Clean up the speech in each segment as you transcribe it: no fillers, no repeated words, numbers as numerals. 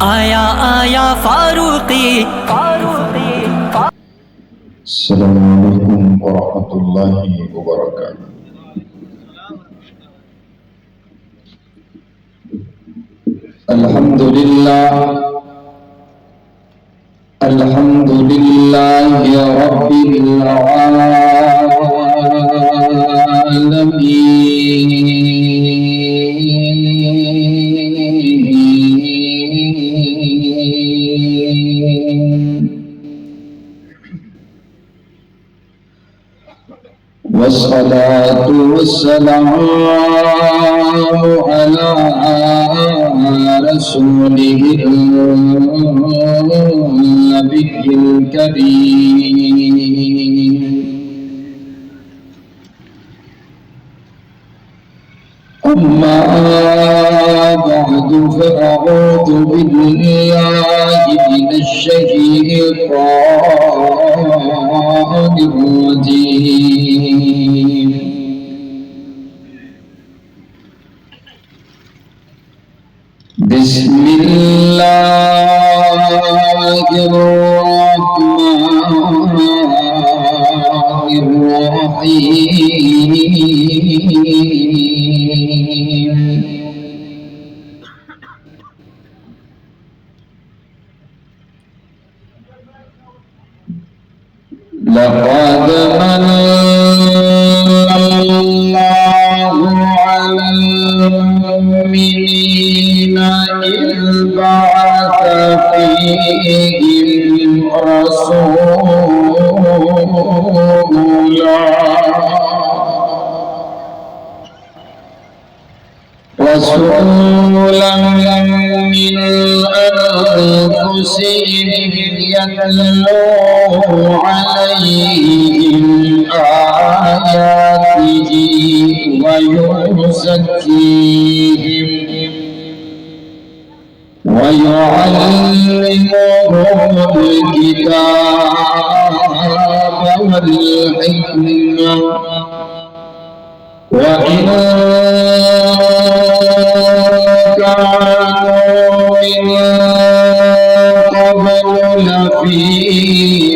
آیا آیا فاروقی السلام علیکم ورحمۃ اللہ وبرکاتہ۔ الحمد للہ رب العالمین، والصلاة والسلام على رسوله النبي الكريم، أما بعد فأعوذ بالله من الشيطان الرجيم. بسم الله الرحمن الرحيم. لقد من الله على المؤمنين إذ بعث فيهم رسولا من أنفسهم يتلو عليهم آياته ويزكيهم ويعلمهم الكتاب والحكمة وإن كانوا من قبل لفي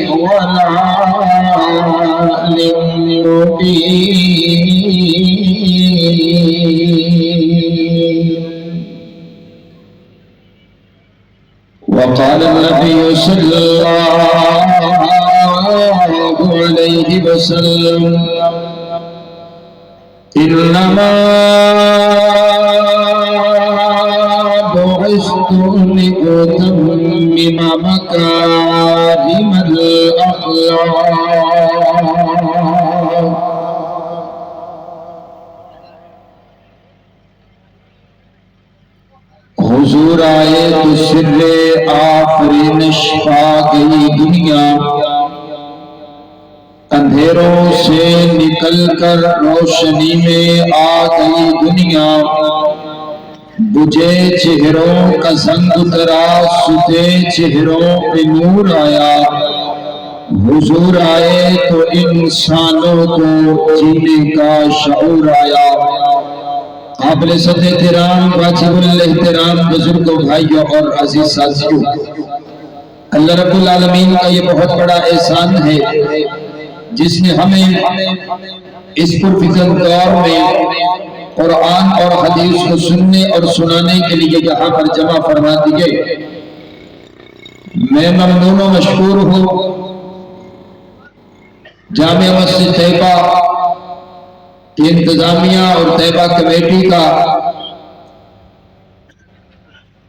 ضلال مبين. وقال النبي صلى الله عليه وسلم: إنما بعثت لأتمم مكارم الأخلاق. حضور آئے تو سر آفرینش پا گئی دنیا، اندھیروں سے نکل کر روشنی میں آ گئی دنیا، بجھے چہروں کا زنگ اترا، ستے چہروں پہ نور آیا. حضور آئے تو انسانوں کو جینے کا شعور آیا. قابل صد احترام، واجب الاحترام بزرگوں، بھائیوں اور عزیز ساتھیوں، اللہ رب العالمین کا یہ بہت بڑا احسان ہے جس نے ہمیں اس پرفکر دور میں قرآن اور حدیث کو سننے اور سنانے کے لیے یہاں پر جمع فرما دیے. میں ممنون و مشکور ہوں جامعہ مسجد طیبہ کی انتظامیہ اور طیبہ کمیٹی کا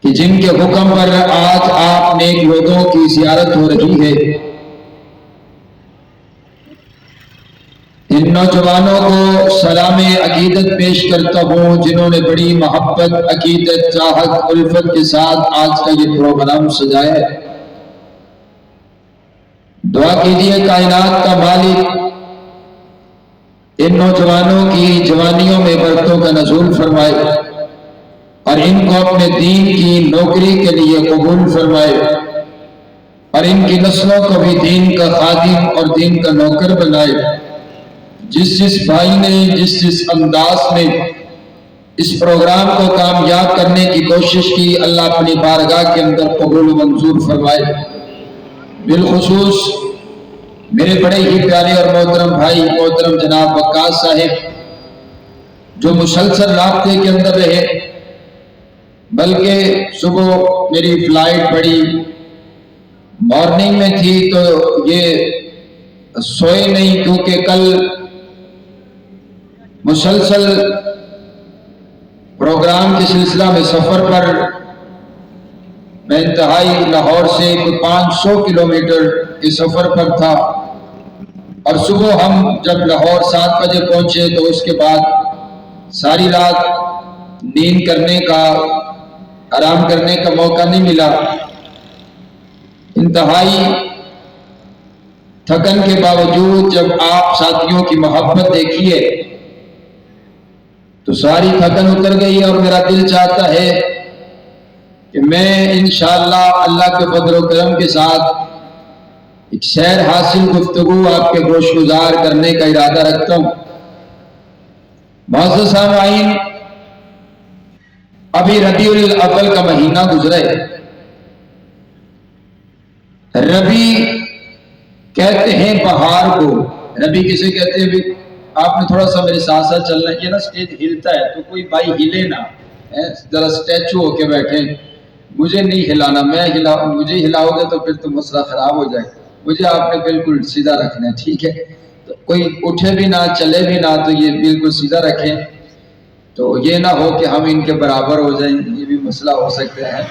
کہ جن کے حکم پر آج آپ نیک لوگوں کی زیارت ہو رہی ہے. ان نوجوانوں کو سلام عقیدت پیش کرتا ہوں جنہوں نے بڑی محبت، عقیدت، چاہت، الفت کے ساتھ آج کا یہ پروگرام سجایا ہے. دعا کیجئے کائنات کا مالک ان نوجوانوں کی جوانیوں میں برکتوں کا نزول فرمائے اور ان کو اپنے دین کی نوکری کے لیے قبول فرمائے اور ان کی نسلوں کو بھی دین کا خادم اور دین کا نوکر بنائے. جس بھائی نے جس انداز میں اس پروگرام کو کامیاب کرنے کی کوشش کی، اللہ اپنی بارگاہ کے اندر قبول و منظور فرمائے۔ بالخصوص میرے بڑے ہی پیارے اور محترم بھائی محترم جناب وقاص صاحب، جو مسلسل رابطے کے اندر رہے، بلکہ صبح میری فلائٹ بڑی مارننگ میں تھی تو یہ سوئے نہیں، کیونکہ کل مسلسل پروگرام کے سلسلہ میں سفر پر میں انتہائی لاہور سے 500 کلومیٹر کے سفر پر تھا، اور صبح ہم جب لاہور 7 بجے پہنچے تو اس کے بعد ساری رات نیند کرنے کا، آرام کرنے کا موقع نہیں ملا۔ انتہائی تھکن کے باوجود جب آپ ساتھیوں کی محبت دیکھیے تو ساری تھکن اتر گئی، اور میرا دل چاہتا ہے کہ میں انشاءاللہ اللہ کے فضل و کرم کے ساتھ ایک سیر حاصل گفتگو آپ کے گوش گزار کرنے کا ارادہ رکھتا ہوں۔ معزز سامعین، ابھی ربیع الاول کا مہینہ گزرا ہے۔ ربی کہتے ہیں بہار کو، ربی کسے کہتے ہیں؟ آپ نے تھوڑا سا میرے ساتھ ساتھ چلنا ہے، یہ نا سٹیج ہلتا ہے تو کوئی بھائی ہلے نہ، ذرا سٹیچو ہو کے بیٹھیں، مجھے نہیں ہلانا، مجھے ہلاؤ گے تو پھر تو مسئلہ خراب ہو جائے، مجھے آپ نے بالکل سیدھا رکھنا ہے، ٹھیک ہے؟ تو کوئی اٹھے بھی نہ چلے بھی نہ، تو یہ بالکل سیدھا رکھیں، تو یہ نہ ہو کہ ہم ان کے برابر ہو جائیں، یہ بھی مسئلہ ہو سکتا ہے۔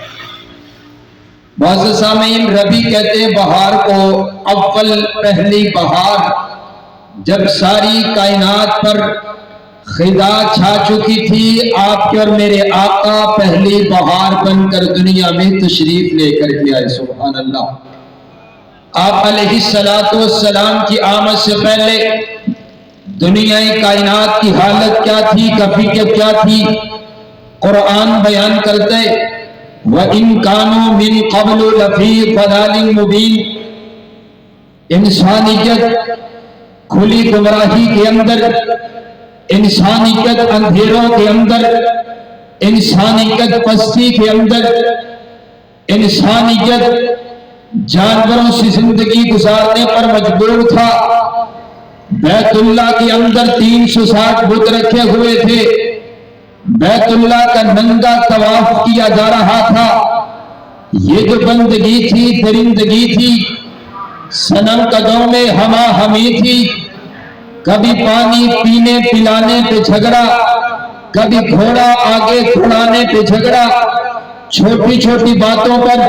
معزز سامعین، ربی کہتے ہیں بہار کو، اول پہلی بہار، جب ساری کائنات پر خدا چھا چکی تھی، آپ کے اور میرے آقا پہلی بہار بن کر دنیا میں تشریف لے کر کے آئے۔ سبحان اللہ۔ آپ علیہ السلام کی آمد سے پہلے دنیا کائنات کی حالت کیا تھی، کیفیت کیا تھی؟ قرآن بیان کرتے وَإِن كَانُوا مِن قَبْلُ لَفِي ضَلَالٍ مُبِينٍ، انسانیت کھلی گمراہی کے اندر، انسانیت اندھیروں کے اندر، انسانیت پستی کے اندر، انسانیت جانوروں سے زندگی گزارنے پر مجبور تھا۔ بیت اللہ کے اندر 360 بت رکھے ہوئے تھے، بیت اللہ کا ننگا طواف کیا جا رہا تھا۔ یہ جو بندگی تھی، درندگی تھی، صنم قدوں میں ہما ہمی تھی، کبھی پانی پینے پلانے پہ جھگڑا، کبھی گھوڑا آگے کھڑانے پہ جھگڑا، چھوٹی چھوٹی باتوں پر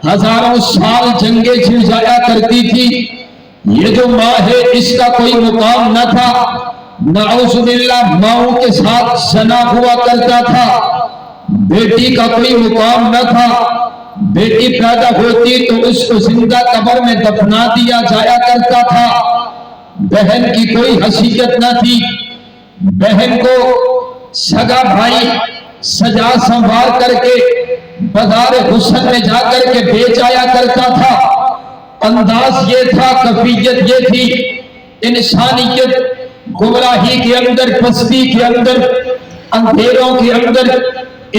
ہزاروں سال جنگیں چھڑ جایا کرتی تھی۔ یہ جو ماں ہے اس کا کوئی مقام نہ تھا، نعوذ باللہ ماؤں کے ساتھ زنا ہوا کرتا تھا، بیٹی کا کوئی مقام نہ تھا، بیٹی پیدا ہوتی تو اس کو زندہ قبر میں دفنا دیا جایا کرتا تھا، بہن کی کوئی حیثیت نہ تھی، بہن کو سگا بھائی سجا سنوار کر کے بازار حسن میں جا کر کے بیچ آیا کرتا تھا۔ انداز یہ تھا، کیفیت یہ تھی، انسانیت گمراہی کے اندر، پستی کے اندر، اندھیروں کے اندر،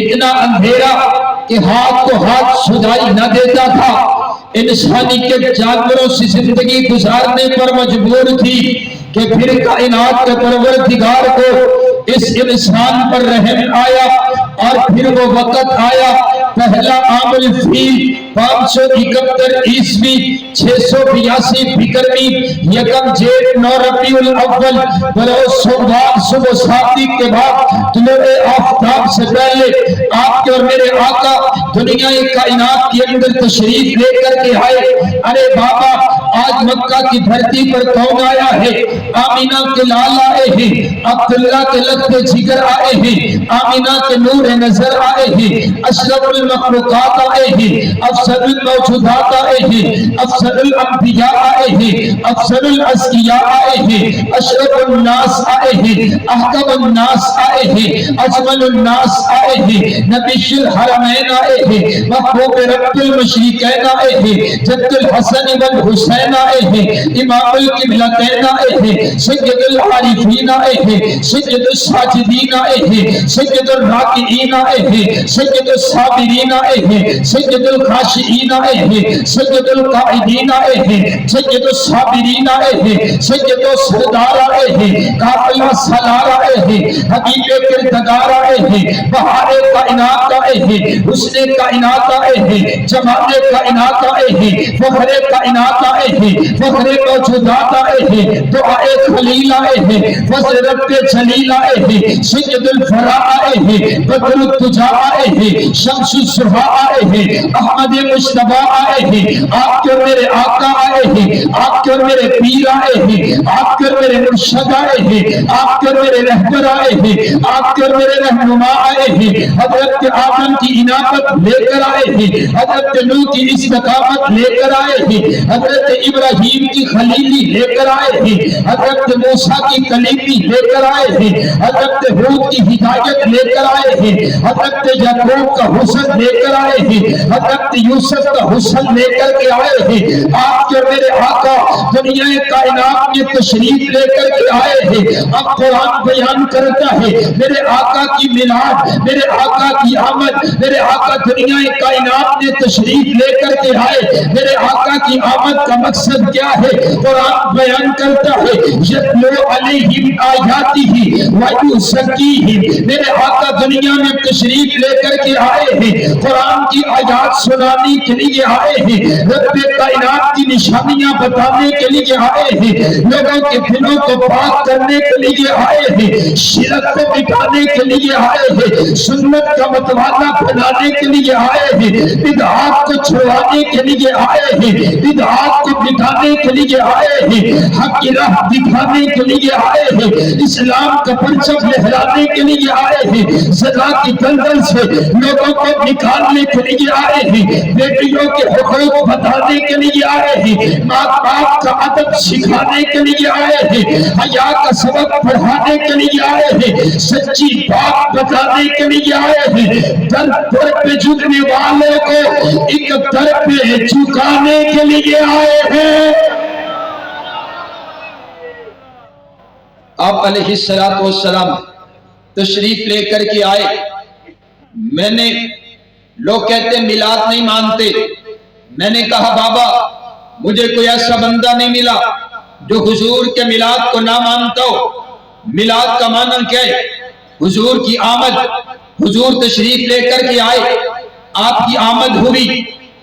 اتنا اندھیرا کہ ہاتھ کو ہاتھ سجائی نہ دیتا تھا۔ انسانیت جانوروں سے زندگی گزارنے پر مجبور تھی کہ پھر کائنات کے پروردگار کو اس انسان پر رحم آیا، اور پھر وہ وقت آیا، پہلا عام الفیل 571 عیسوی 682 فکرمی، یکم جیٹ 9 ربیع الاول بروز سوموار صبح صادق کے بعد طلوع آفتاب سے پہلے آپ کے اور میرے آقا دنیا کائنات کے اندر تشریف لے کر کے آئے۔ ارے بابا، آج مکہ کی دھرتی پر کون آیا ہے؟ آمینہ کے لال آئے ہیں، عبداللہ کے لگتے جگر آئے ہیں، آمینہ کے نور نظر آئے ہیں، اشرف المخلوقات آئے ہیں، افضل الموجودات آئے ہیں، افضل الانبیاء آئے ہیں، افضل الازکیاء آئے ہیں، اشرف الناس آئے ہیں، احکم الناس آئے ہیں، اجمل الناس آئے ہیں، نبی الحرمین آئے ہیں، محبوب رب المشرقین آئے ہیں، جد الحسن والحسین الحسین آئے ہیں، امام القبلتین آئے ہیں، سید العارفین آئے ہیں، سید الساجدین آئے ہیں، سید الراکعین آئے ہیں، سید الصابرین آئے ہیں، سید الخاشعین آئے ہیں، سید القائدین آئے ہیں، سید الصابرین آئے ہیں، سید السردار آئے ہیں، قافلہ سالار آئے ہیں، حبیب کردگار آئے ہیں، بہار کائنات آئے ہیں، حسن کائنات آئے ہیں، جمال کائنات آئے ہیں، فخر کائنات آئے ہیں، فخر موجودات آئے ہیں، دعائے خلیل آئے ہیں، فضل رب جلیل آئے ہیں، سید الفرا آئے ہیں، بدر التجا آئے ہیں، شمس الصبح آئے ہیں، احمد مصطفیٰ آئے ہیں، آپ کے اور میرے آقا آئے ہیں، آپ کے اور میرے پیر آئے ہیں، آپ کے اور میرے مرشد آئے ہیں، آپ کے اور میرے رہبر آئے ہیں، آپ کے اور میرے رہنما آئے ہیں، حضرت آدم کی انابت لے کر آئے ہیں، حضرت نوح کی استقامت لے کر آئے ہیں، حضرت ابراہیم کی خلیلی لے کر آئے ہیں، حضرت موسیٰ کی کلیمی لے کر آئے ہیں، حضرت ہود کی ہدایت لے کر آئے ہیں، حضرت یعقوب کا حسن لے کر آئے ہیں، حضرت یوسف کا حسن لے کر کے آئے ہیں، آپ کے میرے آقا دنیا کائنات میں تشریف لے کر کے آئے ہیں۔ اب قرآن بیان کرتا ہے میرے آقا کی میلاد، میرے آقا کی آمد، میرے آقا دنیا کائنات میں تشریف لے کر کے آئے، میرے آقا کی آمد کا مقصد کیا ہے؟ قرآن بیان کرتا ہے یتلو علیہم آیاتہ ویزکیہم، میرے آقا دنیا میں تشریف لے کر کے آئے ہیں، قرآن کی آیات سنانے کے لیے آئے ہیں، رب کائنات کی نشانیاں بتانے کے لیے آئے ہیں، لوگوں کے دلوں کو پاک کرنے کے لیے آئے ہیں، شرک کو مٹانے کے لیے آئے ہیں، سنت کا متوالا بنانے کے لیے آئے ہیں، بدعات کو چھڑوانے کے لیے آئے ہیں، بدعات کو مٹانے کے لیے آئے ہیں، حق کی راہ دکھانے کے لیے آئے ہیں، اسلام کا پرچم لہرانے کے لیے آئے ہیں، زنا کی دلدل سے لوگوں کو نکالنے کے لیے آئے ہیں، بیٹیوں کے حقوق بتانے کے لیے آئے ہیں، ماں باپ کا ادب سکھانے کے لیے آئے ہیں، حیا کا سبق پڑھانے کے لیے آئے ہیں، سچی بات بتانے کے لیے آئے ہیں، در در پہ جھکنے والوں کو ایک در پہ جھکانے کے لیے آئے ہیں۔ آپ علیہ السلام تشریف لے کر کے آئے۔ میں نے لوگ کہتے ہیں میلاد نہیں مانتے، میں نے کہا بابا مجھے کوئی ایسا بندہ نہیں ملا جو حضور کے میلاد کو نہ مانتا ہو۔ میلاد کا معنی کیا ہے؟ حضور کی آمد، حضور تشریف لے کر کے آئے، آپ کی آمد ہوئی،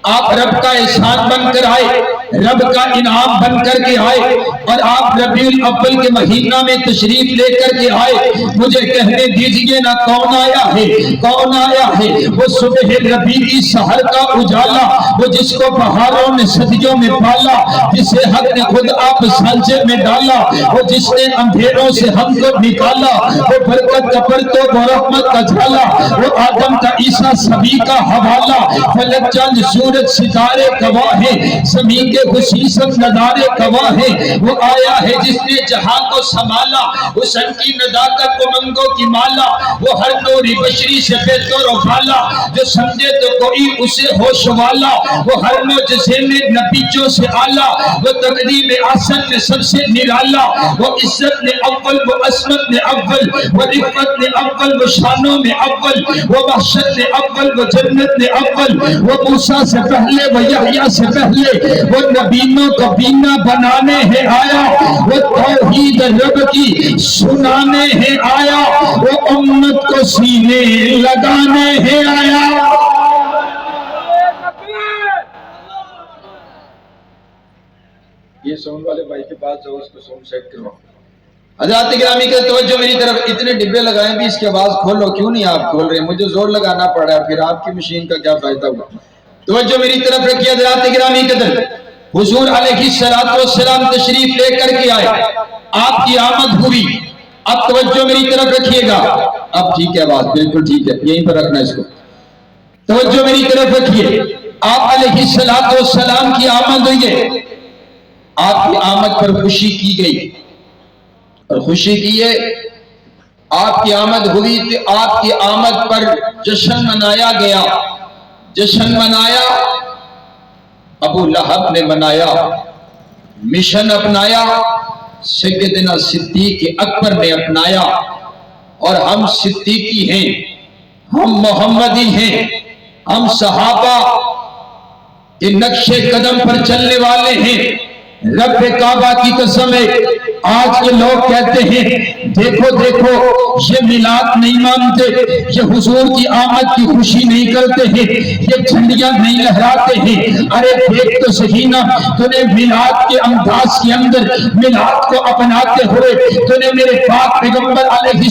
آپ رب کا احسان بن کر آئے، رب کا انعام بن کر کے آئے، اور آپ ربیع الاول کے مہینہ میں تشریف لے کر کے آئے۔ مجھے کہنے دیجئے نا کون آیا ہے؟ کون آیا ہے؟ وہ صبح ربیع کی سحر کا اجالا، وہ جس کو بہاروں نے صدیوں میں پالا، جسے حق نے خود آپ سانچے میں ڈالا، وہ جس نے اندھیروں سے ہم کو نکالا، وہ برکت کا پرتو، وہ رحمت کا جھالا، وہ آدم کا عیسیٰ سبھی کا حوالہ، فلک چاند سورج ستارے گواہ ہیں، زمین کے خصیصت نظارے گواہ ہیں، وہ آیا ہے جس نے جہاں کو سنبھالا، حسن کی نداکت امنگوں کی مالا، وہ ہر نوری بشری سے بہتر و بالا، جو سمجھے تو کوئی اسے ہوش والا، وہ ہر معجزے میں نبیوں سے اعلیٰ، وہ تقدیم احسن میں سب سے نرالا، وہ عزت نے اول، وہ عصمت نے اول، وہ رفت نے اول، وہ شانوں میں اول، وہ وحشت نے اول، وہ جنت نے اول، وہ موسیٰ سے پہلے، وہ یحییٰ سے پہلے، وہ نبیوں کو بینا بنانے ہے آیا، وہ توحید رب کی سنانے ہے آیا، وہ امت کو سینے لگانے ہے آیا۔ یہ ساؤنڈ والے بھائی کے پاس جاؤ، اس کو ساؤنڈ سیٹ کرو۔ حضرات گرامی کا توجہ میری طرف، اتنے ڈبے لگائیں بھی اس کی آواز کھولو، کیوں نہیں آپ کھول رہے؟ مجھے زور لگانا پڑ رہا ہے، پھر آپ کی مشین کا کیا فائدہ ہوا؟ توجہ میری طرف رکھیے حضرات گرامی قدر، حضور علیہ السلام تشریف لے کر کے آئے، آپ کی آمد ہوئی۔ اب توجہ میری طرف رکھیے گا، اب ٹھیک ہے آواز، بالکل ٹھیک ہے، یہیں پر رکھنا اس کو۔ توجہ میری طرف رکھیے، آپ علیہ السلام کی آمد ہوئی ہے، آپ کی آمد پر خوشی کی گئی، اور خوشی کی ہے، آپ کی آمد ہوئی تو آپ کی آمد پر جشن منایا گیا۔ جشن منایا، ابو لہب نے منایا، مشن اپنایا سیدنا صدیق اکبر نے اپنایا، اور ہم صدیقی ہیں، ہم محمدی ہیں، ہم صحابہ کے نقش قدم پر چلنے والے ہیں۔ رب کعبہ کی قسم ہے، آج کے لوگ کہتے ہیں دیکھو دیکھو یہ میلاد نہیں مانتے، یہ حضور کی آمد کی خوشی نہیں کرتے ہیں، یہ جھنڈیاں نہیں لہراتے ہیں۔ ارے دیکھ تو صحیح نا، تو نے میلاد کے انداز کے اندر میلاد کو اپناتے ہوئے تو نے میرے پاک پیغمبر علیہ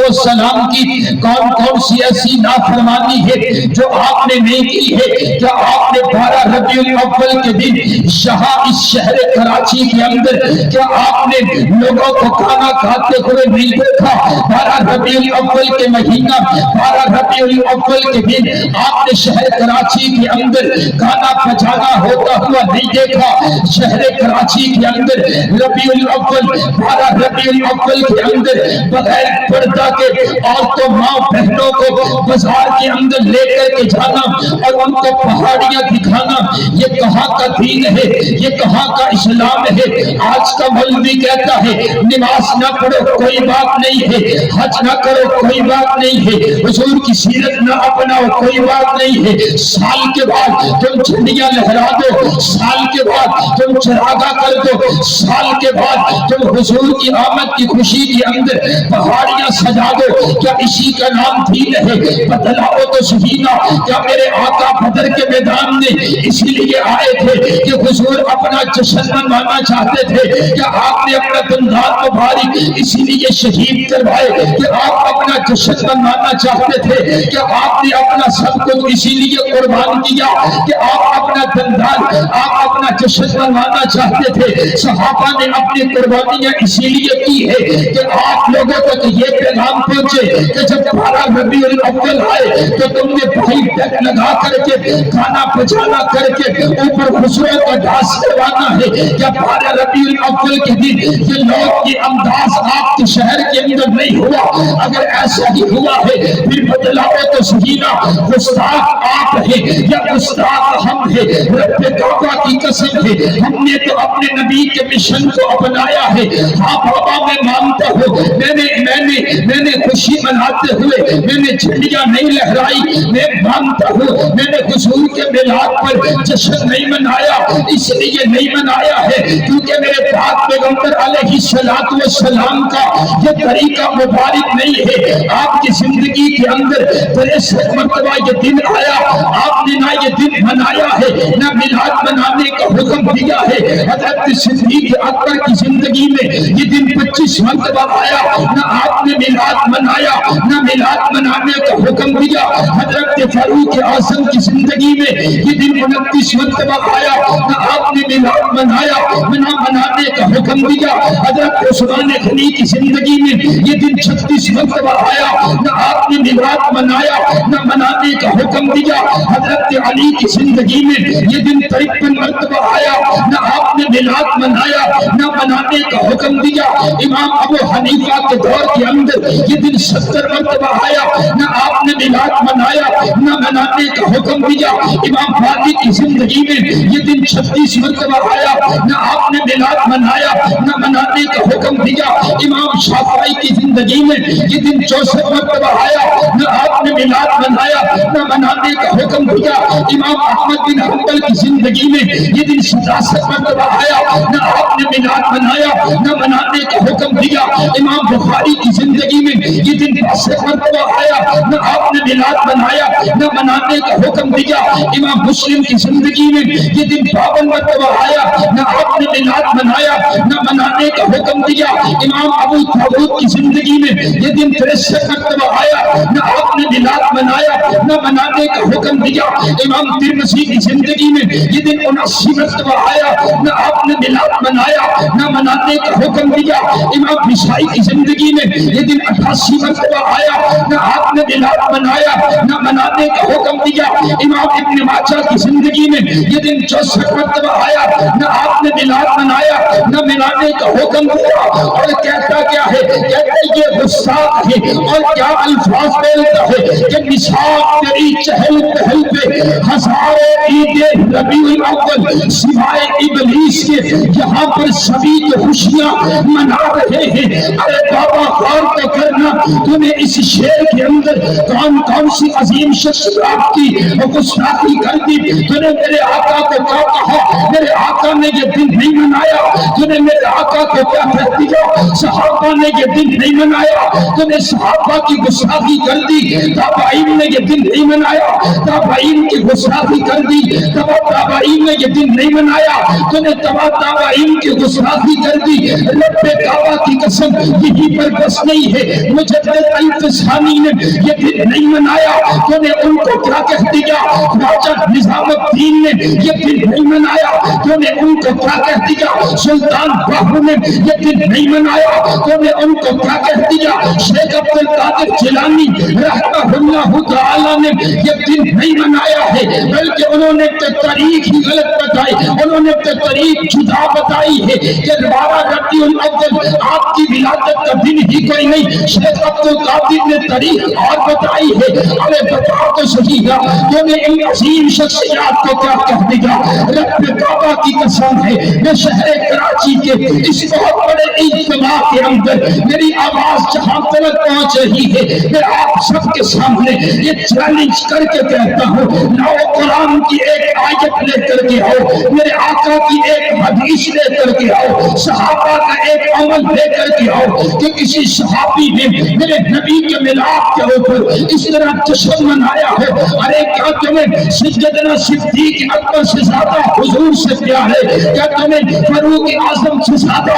السلام کی کون کون سی ایسی نافرمانی ہے جو آپ نے نہیں کی ہے؟ کیا آپ نے 12 ربیع الاول کے دن یہاں اس شہر کراچی کے اندر کیا آپ نے لوگوں کو کھانا کھاتے ہوئے نہیں دیکھا؟ 12 ربیع الاول کے مہینہ 12 ربیع الاول کے دن آپ نے شہر کراچی کے اندر کھانا پچانا ہوتا ہوا نہیں دیکھا؟ شہر کراچی کے اندر ربیع الاول 12 ربیع الاول کے اندر بغیر پردہ کے عورتوں ماں بہنوں کو بازار کے اندر لے کر کے جانا اور ان کو پہاڑیاں دکھانا، یہ کہاں کا دین ہے؟ یہ کہاں کا اسلام ہے؟ آج کا مولوی کہتا ہے نماز نہ پڑھو کوئی بات نہیں ہے، حج نہ کرو کوئی بات نہیں ہے، حضور کی سیرت نہ اپناؤ کوئی بات نہیں ہے، سال کے بعد تم جھنڈیاں لہرا دو، سال کے بعد تم چراغا کر دو، سال کے بعد تم حضور کی آمد کی خوشی کے اندر پہاڑیاں سجا دو، کیا اسی کا نام دین ہے؟ بتلاؤ تو صحیح نا، کیا میرے آقا بدر کے میدان میں اسی لیے آئے تھے کہ حضور اپنا جشن منانا چاہتے تھے؟ کیا آپ نے اپنا دندان مبارک اسی لیے شہید کروائے کہ آپ اپنا جشن منانا چاہتے تھے؟ کیا آپ نے اپنا سب کچھ اسی لیے قربان کیا کہ آپ اپنا دندان آپ اپنا جشن منانا چاہتے تھے؟ صحابہ نے اپنی قربانیاں اسی لیے کی ہے کہ آپ لوگوں تک یہ پیغام پہنچے کہ جب 12 ربیع الاول آئے تو تم نے بھائی ڈک لگا کر کے کھانا پچانا کر کے اوپر حضور کا ڈھاس کروانا ہے۔ کیا 12 ربیع الاول کے دن یہ لوگ یہ انداز آپ کے شہر کے اندر نہیں ہوا؟ اگر ایسا ہی ہوا ہے پھر بتلاؤ تو صحیح نا، گستاخ آپ ہیں یا گستاخ ہم ہیں؟ رب کعبہ کی قسم ہے، ہم نے تو اپنے نبی کے مشن کو اپنایا ہے۔ ہاں بابا میں مانتا ہوں، میں نے خوشی مناتے ہوئے میں نے جھنڈیاں نہیں لہرائی، میں مانتا ہوں میں نے حضور کے میلاد پر جشن نہیں منایا، اس لیے نہیں منایا ہے کیونکہ میرے پاک پیغمبر علیہ السلام کا یہ طریقہ مبارک نہیں ہے۔ آپ کی زندگی کے اندر 63 مرتبہ یہ دن آیا، آپ نے نہ یہ دن منایا ہے نہ میلاد منانے کا حکم دیا ہے۔ حضرت صدیق اکبر کی زندگی میں یہ دن 25 مرتبہ آیا، نہ آپ نے میلاد منایا نہ میلاد منانے کا حکم دیا۔ حضرت فاروق اعظم کی زندگی میں یہ دن 29 مرتبہ آیا، نہ آپ نے میلاد منایا نہ منانے کا حکم دیا۔ حضرت عثمان غنی کی زندگی میں یہ دن 36 مرتبہ آیا، نہ آپ نے میلاد منایا نہ منانے کا حکم دیا۔ حضرت علی کی زندگی میں یہ دن 53 مرتبہ آیا، نہ آپ نے میلاد منایا نہ منانے کا حکم دیا۔ امام ابو حنیفہ کے دور کے اندر یہ دن 70 مرتبہ آیا، نہ آپ نے میلاد منایا نہ منانے کا حکم دیا۔ امام مالک کی زندگی میں یہ دن 36 مرتبہ آیا، نہ آپ نے میلاد منایا نہ منانے کا حکم دیا۔ امام شافعی کی زندگی میں یہ دن 64 مرتبہ آیا، نہ آپ نے میلاد منایا نہ منانے کا حکم دیا۔ امام احمد بن حنبل کی زندگی میں یہ دن 67 مرتبہ آیا، نہ آپ نے میلاد منایا نہ منانے کا حکم دیا۔ امام بخاری کی زندگی میں یہ دن 62 مرتبہ آیا، نہ آپ نے میلاد منایا نہ منانے کا حکم دیا۔ امام مسلم کی زندگی میں یہ دن 52 مرتبہ آیا، نہ آپ نے میلاد منایا نہ منانے کا حکم دیا۔ امام ابو داؤد کی زندگی میں یہ دن 63 مرتبہ آیا، نہ آپ نے میلاد منایا نہ منانے کا حکم دیا۔ امام ترمذی کی زندگی میں یہ دن 79 مرتبہ آیا، نہ آپ نے میلاد منایا نہ منانے کا حکم دیا۔ امام نسائی کی زندگی میں یہ دن 88 مرتبہ آیا، نہ آپ نے میلاد منایا نہ منانے کا حکم دیا۔ امام ابن ماجہ کی زندگی میں یہ دن 64 مرتبہ آیا، نہ آپ نے میلاد منایا نہ ملانے کا حکم دیا، اور کہتا کیا ہے؟ کہتا یہ گستاخ ہے، اور کیا الفاظ بولتا ہے کہ نصاب تیری چہل پہل پہ ہزاروں عید ربیع الاول سوائے ابلیس کے یہاں پر سبھی تو خوشیاں منا رہے ہیں۔ ارے بابا غور تو کرنا، تمہیں اس شعر کے اندر کون کون سی عظیم شخصیات کی گستاخی کر دی۔ تو نے میرے آقا کو کیا کہا؟ میرے آقا نے یہ دن نہیں منایا۔ تو نے میرے آقا کو کیا کہہ دیا؟ صحابہ نے یہ دن نہیں منایا۔ تو نے صحابہ کی گستاخی کر دی۔ تابعین نے یہ دن نہیں منایا، تابعین کی گستاخی کر دی۔ تابعین نے یہ دن نہیں منایا، تو نے تابعین کی گستاخی کر دی۔ رب کعبہ کی قسم یہی پر بس نہیں ہے، مجدد الفسانی نے یہ دن نہیں منایا، تو نے ان کو کیا کہہ دیا؟ خواجہ نظام الدین نے یہ دن نہیں منایا، تو نے ان کو کیا کہہ دیا؟ سلطان باہو نے یہ دن نہیں منایا، تو نے ان کو کیا کہہ دیا؟ شیخ عبد القادر جیلانی رحمہ اللہ تعالی نے یہ دن نہیں منایا ہے، بلکہ انہوں نے تاریخ ہی غلط بتائی، انہوں نے تاریخ جدا بتائی ہے کہ 12 ربیع الاول آپ کی ولادت کا دن ہی کوئی نہیں۔ شیخ عبد القادر نے تاریخ اور بتائی ہے۔ ارے بتا تو صحیح گا، تو نے ان عظیم شخصیات کو کیا کہہ دیا؟ رب کعبہ کی قسم ہے، میں شہر کراچی کے اس بہت بڑے اجتماع کے اندر میری آواز جہاں تک پہنچ رہی ہے، میں آپ سب کے سامنے یہ چیلنج کر کے کہتا ہوں، لاؤ قرآن کی ایک آیت لے کر کے آؤ، میرے آقا کی ایک حدیث لے کر کے آؤ، صحابہ کا ایک عمل لے کر کے آؤ کہ کسی صحابی نے میرے نبی کے میلاد کے اوپر اس طرح جشن منایا ہو۔ ارے کیا تمہیں سیدنا صدیق اکبر سے زیادہ حضور سے پیار ہے؟ کیا تمہیں فاروق اعظم سے زیادہ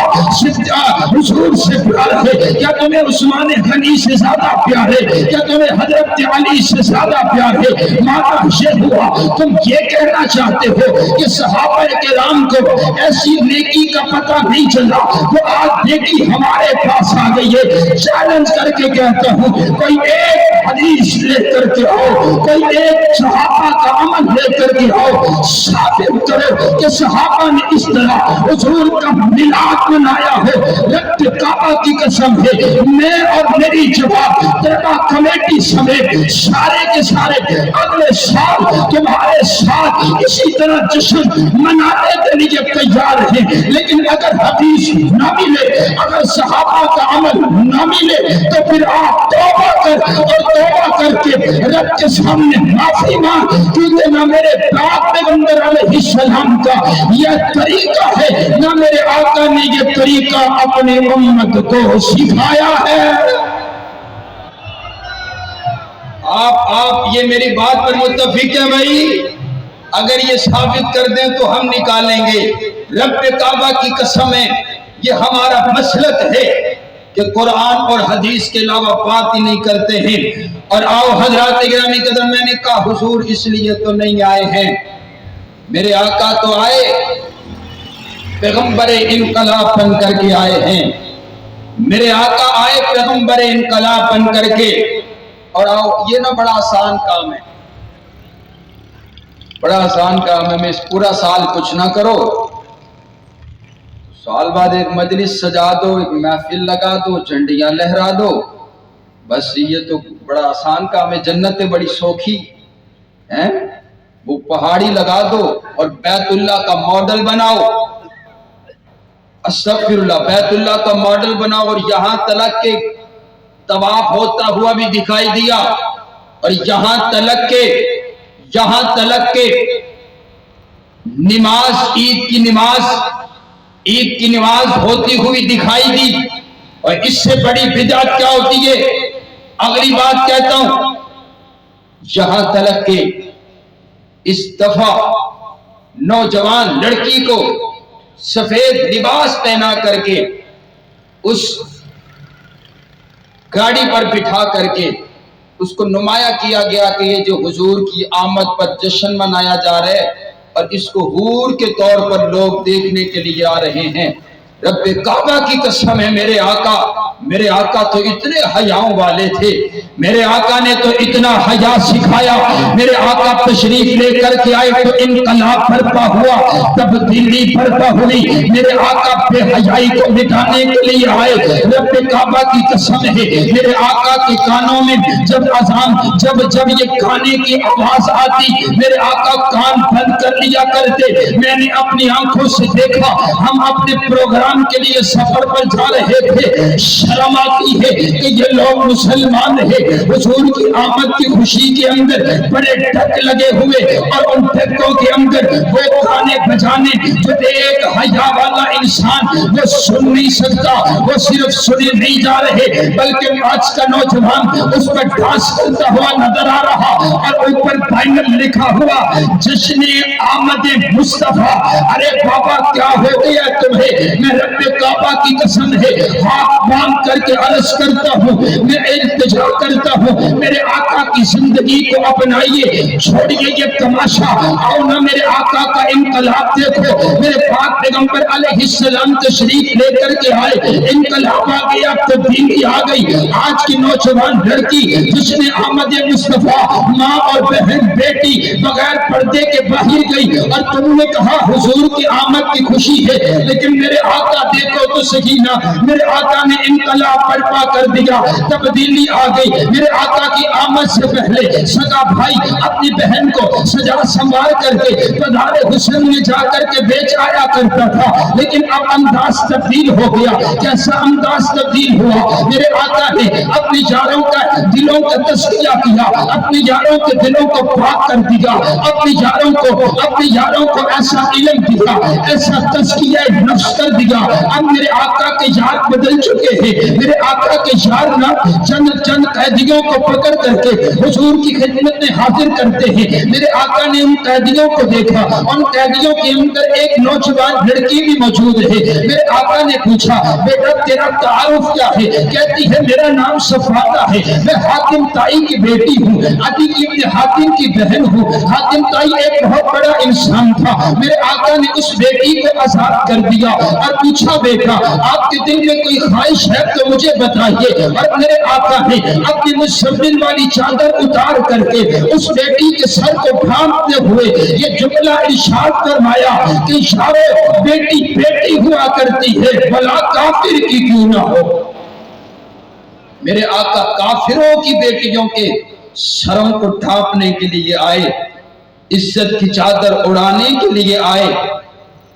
حضور سے پیار ہے؟ کیا تمہیں عثمان غنی سے زیادہ پیار ہے؟ کیا تمہیں حضرت علی سے زیادہ پیار ہے؟ مانا یہ ہوا تم یہ کہنا چاہتے ہو کہ صحابہ کرام کو ایسی نیکی کا پتہ نہیں چلا، وہ آج نیکی ہمارے پاس آ گئی ہے۔ چیلنج کر کے کہتا ہوں، کوئی ایک حدیث لے کر کے آؤ، کوئی ایک صحابہ کا عمل لے کر کے آؤ، ثابت کرو کہ صحابہ نے اس طرح حضور کا میلاد منایا ہو۔ رب کعبہ کی قسم ہے، میں اور میری جواب تربا کمیٹی سمیت سارے کے سارے اگلے سال تمہارے ساتھ اسی طرح جشن منانے کے لیے تیار ہیں، لیکن اگر حدیث نہ ملے، اگر صحابہ کا عمل نہ ملے، تو پھر آپ توبہ کر کے رب کے سامنے معافی مانگ، کیونکہ نہ میرے پاک پیغمبر علیہ السلام کا یہ طریقہ ہے، نہ میرے آقا نے یہ طریقہ اپنے امت کو سکھایا ہے۔ آپ یہ میری بات پر متفق ہیں بھائی؟ اگر یہ ثابت کر دیں تو ہم نکالیں گے۔ رب کعبہ کی قسم ہے، یہ ہمارا مسلک ہے کہ قرآن اور حدیث کے علاوہ بات ہی نہیں کرتے ہیں۔ اور آؤ حضرات گرامی قدر، میں نے کہا حضور اس لیے تو نہیں آئے ہیں، میرے آقا تو آئے پیغمبر انقلاب بن کر کے آئے ہیں، میرے آقا آئے پیغمبر انقلاب بن کر کے۔ اور آؤ، یہ نہ بڑا آسان کام ہے، بڑا آسان کام ہے، میں اس پورا سال کچھ نہ کرو، سال بعد ایک مجلس سجا دو، ایک محفل لگا دو، جھنڈیاں لہرا دو، بس یہ تو بڑا آسان کام ہے۔ جنت بڑی سوکھی ہے، وہ پہاڑی لگا دو اور بیت اللہ کا ماڈل بناؤ، استغفر اللہ، بیت اللہ کا ماڈل بناؤ، اور یہاں تلک کے طواف ہوتا ہوا بھی دکھائی دیا، اور یہاں تلک کے نماز، عید کی نماز ہوتی ہوئی دکھائی دی۔ اور اس سے بڑی بدعت کیا ہوتی ہے؟ اگلی بات کہتا ہوں، یہاں تلک کے اس دفعہ نوجوان لڑکی کو سفید لباس پہنا کر کے اس گاڑی پر بٹھا کر کے اس کو نمایاں کیا گیا کہ یہ جو حضور کی آمد پر جشن منایا جا رہا ہے، اور اس کو حور کے طور پر لوگ دیکھنے کے لیے آ رہے ہیں۔ رب کعبہ کی قسم ہے میرے آقا تو اتنے حیاؤں والے تھے، میرے آقا نے تو اتنا حیا سکھایا، میرے آقا تشریف لے کر کے آئے تو انقلاب برپا ہوا، تبدیلی برپا ہوئی، میرے آقا بے حیائی کو مٹانے کے لیے آئے۔ رب کعبہ کی قسم ہے میرے آقا کے کانوں میں جب اذان جب یہ گانے کی آواز آتی میرے آقا کان بند کر لیا کرتے۔ میں نے اپنی آنکھوں سے دیکھا، ہم اپنے پروگرام کے لیے سفر پر جا رہے تھے، شرم آتی ہے کہ یہ لوگ مسلمان ہیں، حضور کی آمد کی خوشی کے اندر بڑے ڈھک لگے ہوئے اور ان ڈھکوں کے اندر وہ گانے بجانے جو ایک حیا والا انسان وہ سن نہیں سکتا، وہ صرف سنے نہیں جا رہے بلکہ آج کا نوجوان اس پر ڈانس کرتا ہوا نظر آ رہا اور اوپر بینر لکھا ہوا جشن آمد مصطفیٰ۔ ارے بابا کیا ہو گیا تمہیں؟ میں رب کعبہ کی قسم ہے ہاتھ باندھ کر کے عرض کرتا ہوں، میں التجا کرتا ہوں میرے آقا کی زندگی کو اپنائیے، چھوڑیے یہ تماشا، آؤ نا میرے آقا کا انقلاب دیکھو۔ میرے پاک پیغمبر علیہ السلام تشریف لے کر کے آئے، انقلاب آ گیا، تبدیلی آ گئی۔ آج کی نوجوان لڑکی جس نے آمد مصطفیٰ ماں اور بہن بیٹی بغیر پردے کے باہر گئی اور تم نے کہا حضور کی آمد کی خوشی ہے، لیکن میرے آقا دیکھو تو صحیح نا، میرے آقا نے انقلاب برپا کر دیا، تبدیلی آ گئی۔ میرے آقا کی آمد سے پہلے سگا بھائی اپنی بہن کو سجا سنوار کر کے بازار حسن میں جا کر کے بیچ آیا کرتا تھا، لیکن اب انداز تبدیل ہو گیا۔ کیسا انداز تبدیل ہوا؟ میرے آقا نے اپنی یاروں کا دلوں کا تزکیہ کیا، اپنی یاروں کے دلوں کو پاک کر دیا، اپنی یاروں کو ایسا علم دیا، ایسا تزکیہ نفس کر دیا۔ اب میرے آقا کے یار بدل چکے ہیں، میرے آقا کے یار نہ چند قیدیوں کو پکڑ کر کے حضور کی خدمت میں حاضر کرتے ہیں۔ میرے آقا نے ان قیدیوں کو دیکھا، ان قیدیوں کے اندر ایک نوجوان لڑکی بھی موجود ہے۔ میرے آقا نے پوچھا بیٹا تیرا تعارف کیا ہے؟ کہتی ہے میرا نام صفادہ ہے، میں حاتم تائی کی بیٹی ہوں، عدی ابن حاتم کی بہن ہوں۔ حاتم تائی ایک بہت بڑا انسان تھا۔ میرے آقا نے اس بیٹی کو آزاد کر دیا اور پوچھا بیٹا آپ کے دل میں کوئی خواہش ہے تو مجھے بتائیے، اور میرے آقا نے اپنی مزمل والی چادر اتار کر کے اس بیٹی کے سر کو ڈھانپتے ہوئے یہ جملہ ارشاد فرمایا کہ یارو بیٹی بیٹی ہوا کرتی ہے بھلا کافر کی کیوں نہ ہو۔ میرے آقا کافروں کی بیٹیوں کے سروں کو ڈھانپنے کے لیے آئے، عزت کی چادر اڑانے کے لیے آئے،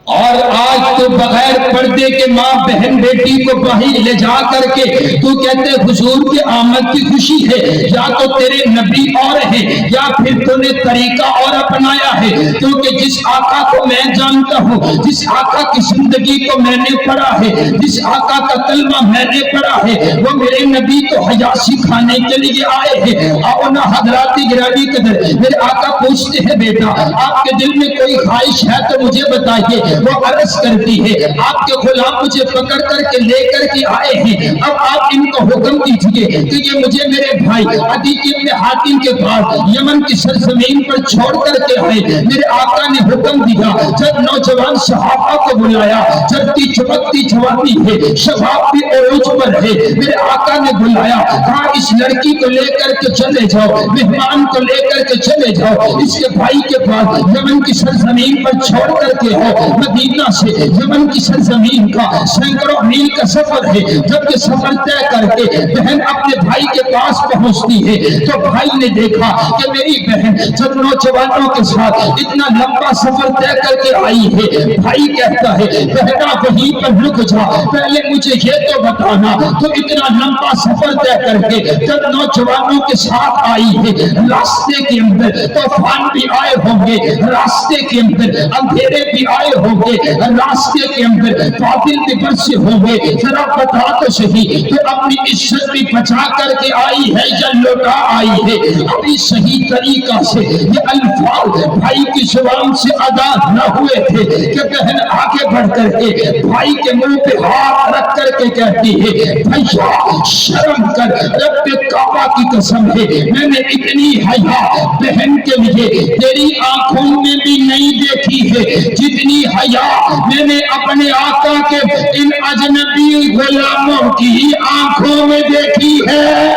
اور آج تو بغیر پردے کے ماں بہن بیٹی کو باہر لے جا کر کے تو کہتے حضور کی آمد کی خوشی ہے۔ یا تو تیرے نبی اور ہیں یا پھر تو نے طریقہ اور اپنایا ہے، کیونکہ جس آقا کو میں جانتا ہوں، جس آقا کی زندگی کو میں نے پڑھا ہے، جس آقا کا کلمہ میں نے پڑھا ہے، وہ میرے نبی کو حیا سکھانے کے لیے آئے ہیں۔ آؤ نا حضرات گرامی قدر، میرے آقا پوچھتے ہیں بیٹا آپ کے دل میں کوئی خواہش ہے تو مجھے بتائیے۔ وہ عرض کرتی ہے آپ کے غلام مجھے پکڑ کر کے لے کر کے آئے ہیں، اب آپ ان کو حکم دیجئے کہ یہ مجھے میرے بھائی عدی ابن حاتم کے پاس یمن کی سرزمین پر چھوڑ کر کے آئے۔ میرے آقا نے حکم دیا، جب نوجوان صحابہ کو بلایا، جبکہ چمکتی جوانی ہے، شباب بھی عروج پر ہے، میرے آقا نے بلایا، کہا اس لڑکی کو لے کر کے چلے جاؤ، مہمان کو لے کر کے چلے جاؤ اس کے بھائی کے پاس یمن کی سرزمین پر چھوڑ کر کے ہو۔ مدینہ سے یمن کی سرزمین کا سینکڑوں میل کا سفر ہے، جب یہ سفر طے کر کے بہن اپنے بھائی کے پاس پہنچتی ہے تو بھائی نے دیکھا کہ میری بہن جب نوجوانوں کے ساتھ اتنا لمبا سفر طے کر کے آئی ہے، بھائی کہتا ہے بہنا وہیں پر رک جا، پہلے مجھے یہ تو بتانا تو اتنا لمبا سفر طے کر کے جب نوجوانوں کے ساتھ آئی ہے، راستے کے اندر طوفان بھی آئے ہوں گے، راستے کے اندر اندھیرے بھی آئے ہوں گے، راستے کے اندر بادل بھی برسے ہوں گے، ذرا بتا تو صحیح تو اپنی عزت بھی بچا کر کے آئی ہے یا لوٹا آئی ہے؟ ابھی صحیح طریقہ سے یہ الفاظ بھائی کی زبان سے ادا نہ ہوئے تھے کہ بہن آگے بڑھ کر کے بھائی کے منہ پہ ہاتھ رکھ کر کے کہتی ہے بھیا شرم کر، رب کعبہ کی قسم ہے میں نے اتنی حیا بہن کے لیے تیری آنکھوں میں بھی نہیں دیکھی ہے جتنی حیا میں نے اپنے آقا کے ان اجنبی غلاموں کی آنکھوں میں دیکھی ہے۔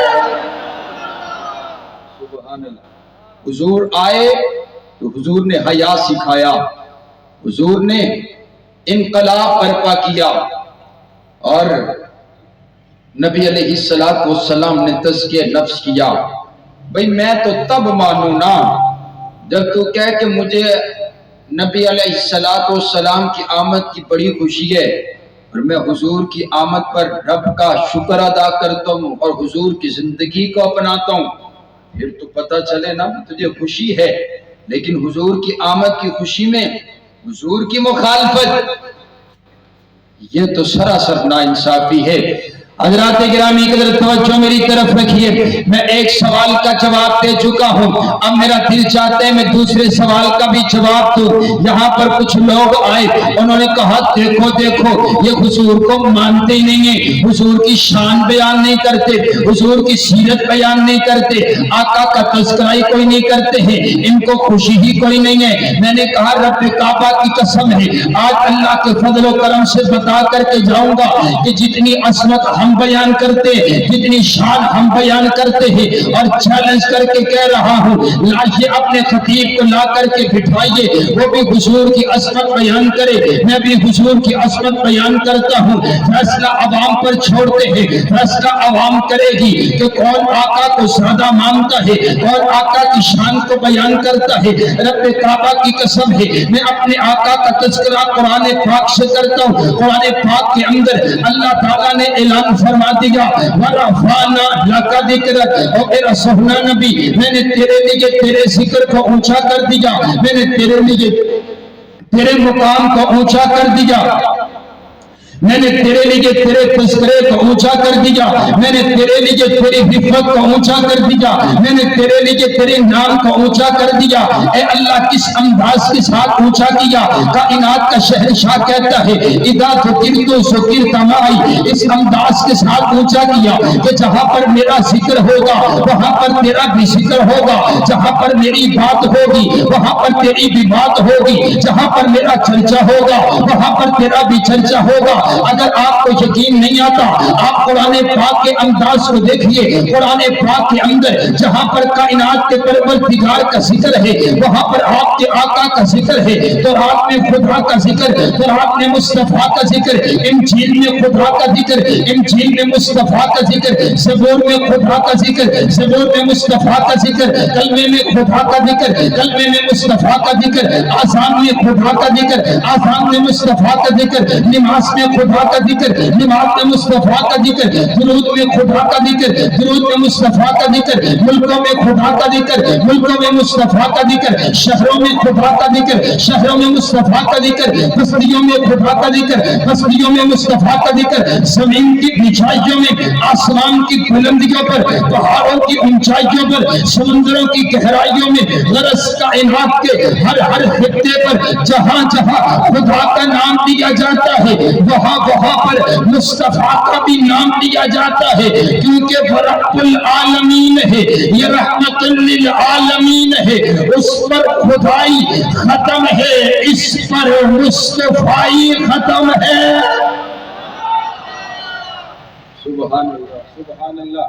سبحان اللہ۔ حضور آئے تو حضور نے حیا سکھایا، حضور نے انقلاب برپا کیا، اور نبی علیہ السلام نے تزکیہ نفس کیا۔ بھئی میں تو تب مانوں نا جب تو کہے کہ مجھے نبی علیہ السلام کی آمد کی بڑی خوشی ہے، اور میں حضور کی آمد پر رب کا شکر ادا کرتا ہوں اور حضور کی زندگی کو اپناتا ہوں، پھر تو پتہ چلے نا تجھے خوشی ہے، لیکن حضور کی آمد کی خوشی میں حضور کی مخالفت، یہ تو سراسر ناانصافی ہے۔ حضرات گرامی قدر توجہ میری طرف رکھیے، میں ایک سوال کا جواب دے چکا ہوں، اب میرا دل چاہتا ہے میں دوسرے سوال کا بھی جواب دوں۔ یہاں پر کچھ لوگ آئے، انہوں نے کہا دیکھو دیکھو یہ حضور کو مانتے ہی نہیں ہیں، حضور کی شان بیان نہیں کرتے، حضور کی سیرت بیان نہیں کرتے، آقا کا تذکرہ ہی کوئی نہیں کرتے ہیں، ان کو خوشی ہی کوئی نہیں ہے۔ میں نے کہا رب کعبہ کی قسم ہے، آج اللہ کے فضل و کرم سے بتا کر کے جاؤں گا کہ جتنی عظمت ہم بیان کرتے ہیں، جتنی شان ہم بیان کرتے ہیں، اور چیلنج کر کے کہہ رہا ہوں لائیے اپنے خطیب کو لا کر کے بٹھائیے، وہ بھی حضور کی عظمت بیان کرے، میں بھی حضور کی عظمت بیان کرتا ہوں۔ فیصلہ عوام پر چھوڑتے ہیں، فیصلہ عوام کرے گی کہ کون آقا کو زیادہ مانتا ہے، کون آقا کی شان کو بیان کرتا ہے۔ رب کعبہ کی قسم ہے میں اپنے آقا کا تذکرہ قرآن پاک سے کرتا ہوں۔ قرآن پاک کے اندر اللہ تعالیٰ نے اعلان فرما دیا وَرَفَعْنَا لَكَ ذِكْرَكَ، اور میرا سہنا نبی میں نے تیرے لیے تیرے ذکر کو اونچا کر دیا، میں نے تیرے لیے تیرے مقام کو اونچا کر دیا، میں نے تیرے لیے تیرے تذکرے کو اونچا کر دیا، میں نے تیرے لیے تیری حفظ کو اونچا کر دیا، میں نے تیرے لیے تیرے نام کو اونچا کر دیا۔ اے اللہ کس انداز کے ساتھ اونچا کیا، کائنات کا شہنشاہ کہتا ہے اذا ذکرت ذکرت معی، اس انداز کے ساتھ اونچا کیا کہ جہاں پر میرا ذکر ہوگا وہاں پر تیرا بھی ذکر ہوگا، جہاں پر میری بات ہوگی وہاں پر تیری بھی بات ہوگی، جہاں پر میرا چرچا ہوگا وہاں پر تیرا بھی چرچا ہوگا۔ اگر آپ کو یقین نہیں آتا آپ قرآن پاک کے انداز کو دیکھیے، قرآن پاک کے اندر جہاں پر کائنات کے پروردگار کا ذکر ہے وہاں پر آپ کے آقا کا ذکر ہے، تو آپ میں خدا کا ذکر، تو آپ نے مصطفیٰ کا ذکر، انجیل میں خدا کا ذکر، انجیل میں مصطفیٰ کا ذکر، زبور میں خدا کا ذکر، زبور میں مصطفیٰ کا ذکر، کلمے میں خدا کا ذکر، کلمے میں مصطفیٰ کا ذکر، آذان میں خدا کا ذکر، آذان میں مصطفیٰ کا ذکر، نماز میں خدا کا ذکر، نماز میں مصطفیٰ کا ذکر، درود میں خدا کا ذکر، درود میں مصطفیٰ کا ذکر، ملکوں میں خدا کا ذکر، ملکوں میں مصطفیٰ کا ذکر، شہروں میں خدا کا ذکر، شہروں میں مصطفیٰ کا ذکر، بستیوں میں خدا کا ذکر، بستیوں میں مصطفیٰ کا ذکر، زمین کی نچائیوں میں، آسمان کی بلندیوں پر، پہاڑوں کی اونچائیوں پر، سمندروں کی گہرائیوں میں، غرض کائنات کے ہر ہر خطے پر جہاں جہاں خدا کا نام دیا جاتا ہے وہاں پر مصطفیٰ کا بھی نام دیا جاتا ہے، کیونکہ وہ رب العالمین ہے، یہ رحمت للعالمین ہے، اس پر خدائی ختم ہے، اس پر مصطفیٰ ختم ہے۔ سبحان اللہ سبحان اللہ۔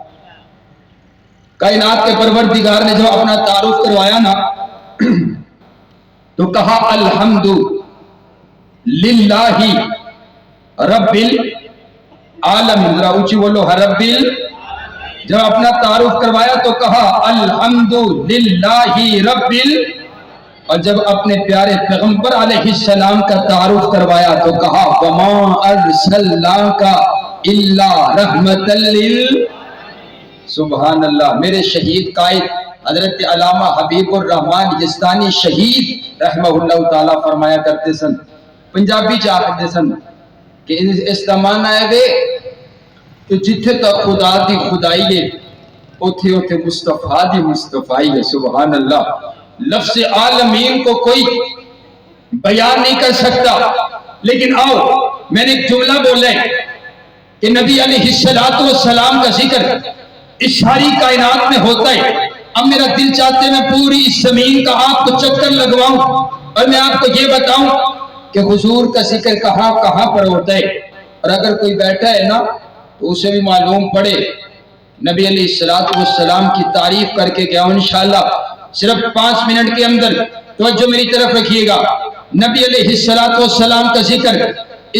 کائنات کے پروردگار نے جو اپنا تعارف کروایا نا تو کہا الحمد للہ رب العالمین، ذرا اونچی بولو رب جب اپنا تعارف کروایا تو کہا الحمد للہ رب اور جب اپنے پیارے پیغمبر علیہ السلام کا تعارف کروایا تو کہا وما ارسلناک الا رحمت سبحان اللہ۔ میرے شہید قائد حضرت علامہ حبیب الرحمن یزدانی شہید رحمہ اللہ تعالیٰ فرمایا کرتے سن، پنجابی چاہتے سن کہ اس زمانہ ہے وے کہ جتھے تک خدا دی خدائی ہے اوتھے اوتھے مصطفیٰ دی مصطفیٰ ہے۔ سبحان اللہ۔ لفظ عالمین کو کوئی بیان نہیں کر سکتا، لیکن آؤ میں نے ایک جملہ بولا ہے کہ نبی علیہ السلام کا ذکر اس ساری کائنات میں ہوتا ہے۔ اب میرا دل چاہتے میں پوری اس زمین کا آپ کو چکر لگواؤں اور میں آپ کو یہ بتاؤں کہ حضور کا ذکر کہاں کہاں پر ہوتا ہے، اور اگر کوئی بیٹھا ہے نا تو اسے بھی معلوم پڑے نبی علیہ السلام کی تعریف کر کے کیا انشاءاللہ صرف 5 منٹ کے اندر توجہ میری طرف رکھیے گا۔ نبی علیہ السلام کا ذکر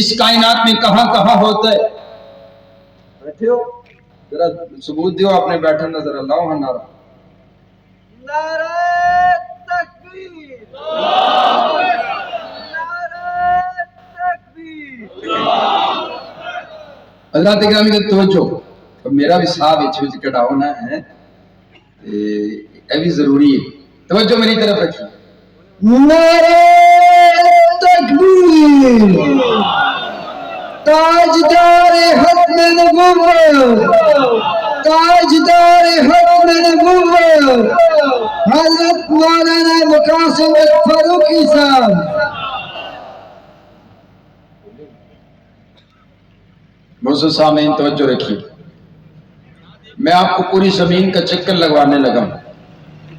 اس کائنات میں کہاں کہاں ہوتا ہے؟ بیٹھے ہو ذرا ثبوت دیو، آپ نے بیٹھا نظر اللہ نعرہ نعرہ تکبیر، نعرہ تکبیر۔ حضرات اکرامی کا توجہ، میرا بھی صاحب اچھو کٹا ہونا ہے، یہ بھی ضروری ہے، توجہ میری طرف رکھیے۔ نعرہ تکبیر، تاجدار ختم نبوت، تاجدار ختم نبوت حضرت مولانا مقاسم فاروقی صاحب۔ معزز سامعین توجہ رکھیے، میں آپ کو پوری زمین کا چکر لگوانے لگا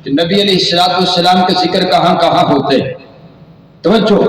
کہ نبی علیہ السلام کا ذکر کہاں کہاں ہوتے ہیں۔ توجہ،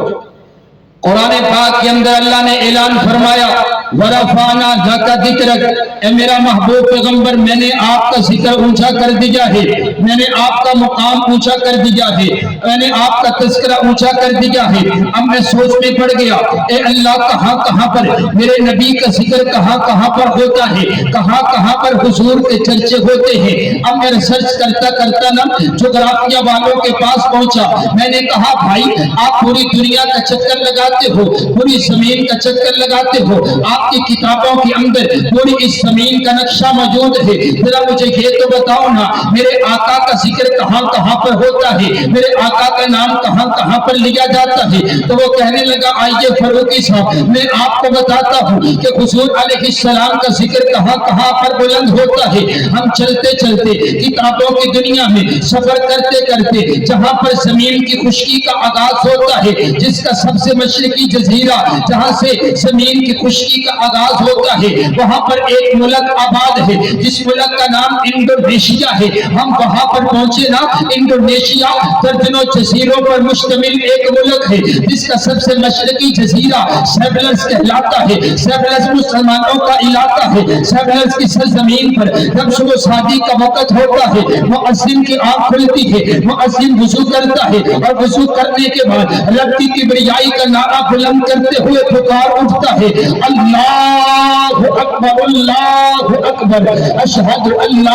قرآن پاک کے اندر اللہ نے اعلان فرمایا وَرَفَعْنَا لَكَ ذِكْرَكَ، اے میرا محبوب پیغمبر میں نے آپ کا ذکر اونچا کر دیا ہے، میں نے آپ کا مقام اونچا کر دیا ہے، میں نے آپ کا تذکرہ اونچا کر دیا ہے۔ اب میں سوچ میں پڑ گیا اے اللہ کہاں کہاں پر میرے نبی کا ذکر کہاں کہاں پر ہوتا ہے، کہاں کہاں پر حضور کے چرچے ہوتے ہیں۔ اب میں ریسرچ کرتا کرتا نا جغرافیہ والوں کے پاس پہنچا، میں نے کہا بھائی آپ پوری دنیا کا چکر لگاتے ہو، پوری زمین کا چکر لگاتے ہو، آپ کی کتابوں کے اندر پوری اس زمین کا نقشہ موجود ہے، ذرا مجھے یہ تو بتاؤ نا میرے آقا کا ذکر کہاں کہاں پر ہوتا ہے، میرے آقا کا نام کہاں کہاں پر لیا جاتا ہے۔ تو وہ کہنے لگا آئیے فاروقی صاحب میں آپ کو بتاتا ہوں کہ حضور علیہ السلام کا ذکر کہاں کہاں پر بلند ہوتا ہے۔ ہم چلتے چلتے کتابوں کی دنیا میں سفر کرتے کرتے جہاں پر زمین کی خشکی کا آغاز ہوتا ہے، جس کا سب سے مشرقی جزیرہ جہاں سے زمین کی خشکی کا آغاز ہوتا ہے، وہاں پر ایک ملک آباد ہے جس ملک کا نام انڈونیشیا ہے۔ ہم وہاں پر پہنچے نا، انڈونیشیا درجنوں جزیروں پر مشتمل ایک ملک ہے جس کا سب سے مشرقی جزیرہ سیبلس کہلاتا ہے۔ سیبلس مسلمانوں کا علاقہ ہے۔ سیبلس کی سرزمین پر جب صبح شادی کا وقت ہوتا ہے مؤذن کی آنکھ کھلتی ہے، مؤذن وضو کرتا ہے اور وضو کرنے کے بعد رب کی کبریائی کا نعرہ بلند کرتے ہوئے پکار اٹھتا ہے اللہ اکبر اللہ اکبر اشہد ان لا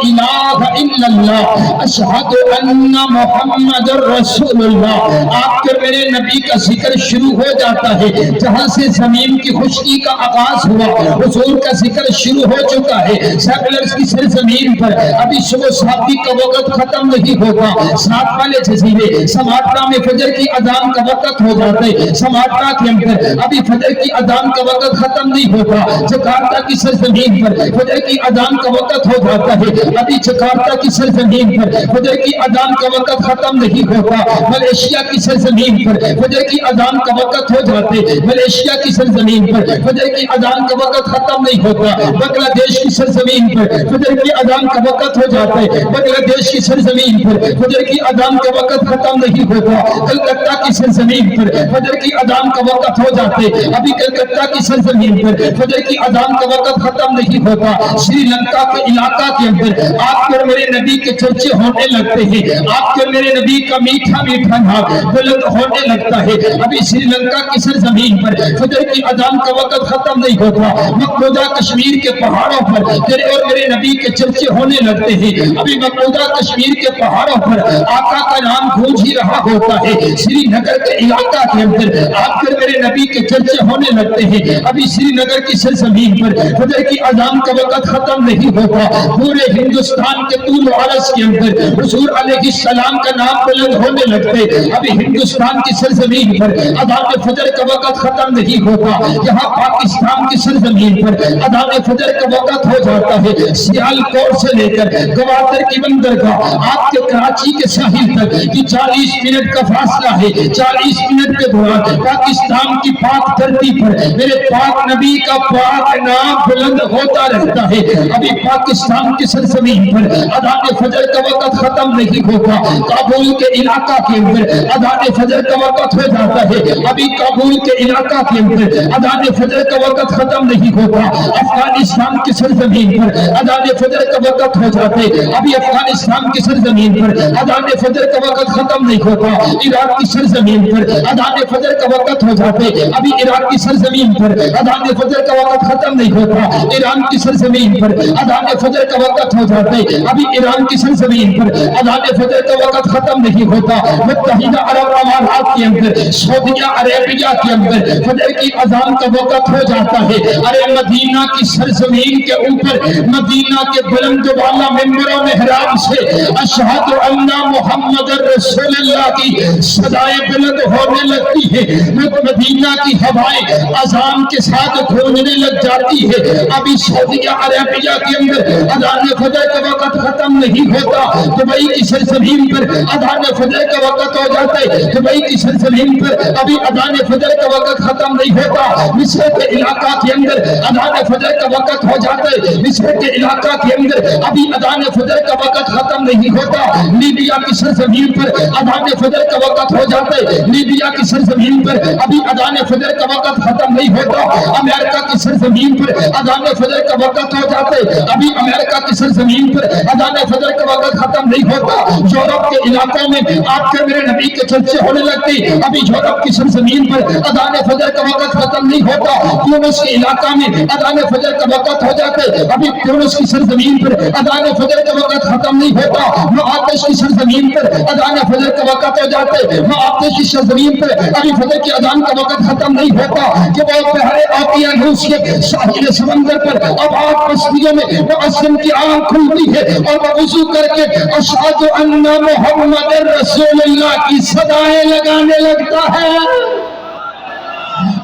الہ الا اللہ اشہد ان محمد رسول اللہ۔ آپ کے میرے نبی کا ذکر شروع ہو جاتا ہے جہاں سے زمین کی خشکی کا آغاز ہوا، حضور کا ذکر شروع ہو چکا ہے۔ سیبلس کی سرزمین پر ابھی صبح شادی کا وقت ختم نہیں ہوتا، ساتھ والے جزیرے سماٹرا میں فجر کی اذان کا وقت ہو جاتا ہے، سماٹرا کے اندر ابھی فجر کی اذان کا وقت ختم نہیں ہوتا، جکارتا کی سرزمین پر فجر کی اذان کا وقت ہو جاتا ہے، ابھی جکارتا کی سرزمین پر فجر کی اذان کا وقت ختم نہیں ہوتا، ملیشیا کی سرزمین پر فجر کی اذان کا وقت ہو جاتے، ملیشیا کی سرزمین پر فجر کی اذان کا وقت ختم نہیں ہوتا، بنگلہ دیش کی سرزمین پر فجر کی اذان کا وقت ہو جاتا ہے، بنگلہ دیش کی سرزمین پر فجر کی اذان کا وقت ختم نہیں ہوتا، کلکتہ کی سرزمین پر فجر کی اذان کا وقت ہو جاتے، ابھی کلکتہ کی سرزمین پر فجر کی اذان کا وقت ختم نہیں ہوتا، سری لنکا کے علاقہ کے اندر آپ کے میرے نبی کے چرچے ہونے لگتے ہیں، آپ کے میرے نبی کا میٹھا میٹھا نام بلند ہونے لگتا ہے، ابھی سری لنکا کی سرزمین پر فجر کی اذان کا وقت ختم نہیں ہوتا، مقبوضہ کشمیر کے پہاڑوں پر تیرے اور میرے نبی کے چرچے ہونے لگتے ہیں، ابھی مقبوضہ کشمیر کے پہاڑوں پر آقا کا نام گونج ہی رہا ہوتا ہے، سری نگر کے علاقہ کے اندر آپ کے میرے نبی کے چرچے ہونے لگتے ہیں، ابھی سری نگر کی سرزمین پر فجر کی اذان کا وقت ختم نہیں ہوتا، پورے ہندوستان کے طول و عرض کے اندر حضور علیہ السلام کا نام بلند ہونے لگتے، ابھی ہندوستان کی سرزمین پر اذان فجر کا وقت ختم نہیں ہوتا، یہاں پاکستان کی سرزمین پر اذان فجر کا وقت ہو جاتا ہے، سیالکوٹ سے لے کر گوادر کی بندرگاہ آپ کے کراچی کے ساحل تک یہ 40 منٹ کا فاصلہ ہے، 40 منٹ کے دوران پاکستان کی پاک دھرتی پر میرے پاک نبی کا پاک نام بلند ہوتا رہتا ہے، ابھی پاکستان کی سرزمین پر اذان فجر کا وقت ختم نہیں ہوتا، کابل کے علاقہ کے اندر اذان فجر کا وقت ہو جاتا ہے، ابھی کابل کے علاقہ کے اندر اذان فجر کا وقت ختم نہیں ہوتا، افغانستان کی سرزمین پر اذان فجر کا وقت ہو جاتے، ابھی افغانستان کی سرزمین پر اذان فجر کا وقت ختم نہیں ہوتا، عراق کی سرزمین پر اذان فجر کا وقت ہو جاتے، ابھی عراق کی سرزمین پر اذان فجر کا وقت ختم نہیں ہوتا، ایران کی سرزمین پر اذان فجر کا وقت ہو جاتے، ابھی ایران کی سرزمین پر اذان فجر کا وقت ختم نہیں ہوتا، متحدہ عرب امارات کے اندر، سعودیہ عربیہ کے اندر فجر کی اذان کا وقت ہو جاتا ہے۔ ارے مدینہ کی سرزمین کے اوپر مدینہ کے بلند والا منبر و محراب سے اشہد ان محمد رسول اللہ کی صدائیں بلند ہونے لگتی ہے، مدینہ کی ہوائیں اذان کے ساتھ گونجنے لگ جاتی ہے۔ ابھی سعودیہ عربیہ کے اندر اذان فجر کا وقت ختم نہیں ہوتا، دبئی کی سرزمین پر اذان فجر کا وقت ہو جاتا ہے، دبئی کی سرزمین پر ابھی اذان فجر کا وقت ختم نہیں ہوتا، مصر کے علاقہ کے اندر اذان فجر کا وقت ہو جاتا ہے، مصر کے علاقہ کے اندر ابھی اذان فجر کا وقت ختم نہیں ہوتا، لیبیا کی سرزمین پر اذان فجر کا وقت ہو جاتا ہے، لیبیا کی سرزمین پر ابھی اذان فجر کا وقت ختم نہیں ہوتا، امریکہ کی سرزمین پر اذان فجر کا وقت ہو جاتا ہے، ابھی امریکہ کی سرزمین پر اذان فجر کا وقت ختم نہیں ہوتا، یورپ کے علاقوں میں آپ کے میرے نبی کے چرچے ہونے لگتے، ابھی یورپ کی سرزمین پر اذان فجر کا وقت ختم نہیں ہوتا، تونس کے علاقہ میں اذان فجر کا وقت ہو جاتا ہے، ابھی تونس کی سرزمین پر اذان فجر کا وقت ختم نہیں ہوتا، معاطش کی سرزمین پر اذان فجر کا وقت ہو جاتا ہے، معاطش کی سرزمین پر ابھی فجر کی اذان کا وقت ختم نہیں ہوتا، کہ وہ بحر اوقیانوس کے ساحل سمندر پر اب آپ بستیوں میں مؤذن کی آنکھ کھلتی ہے اور وہ وضو کر کے اشہد ان محمد رسول اللہ کی صدائیں لگانے لگتا ہے۔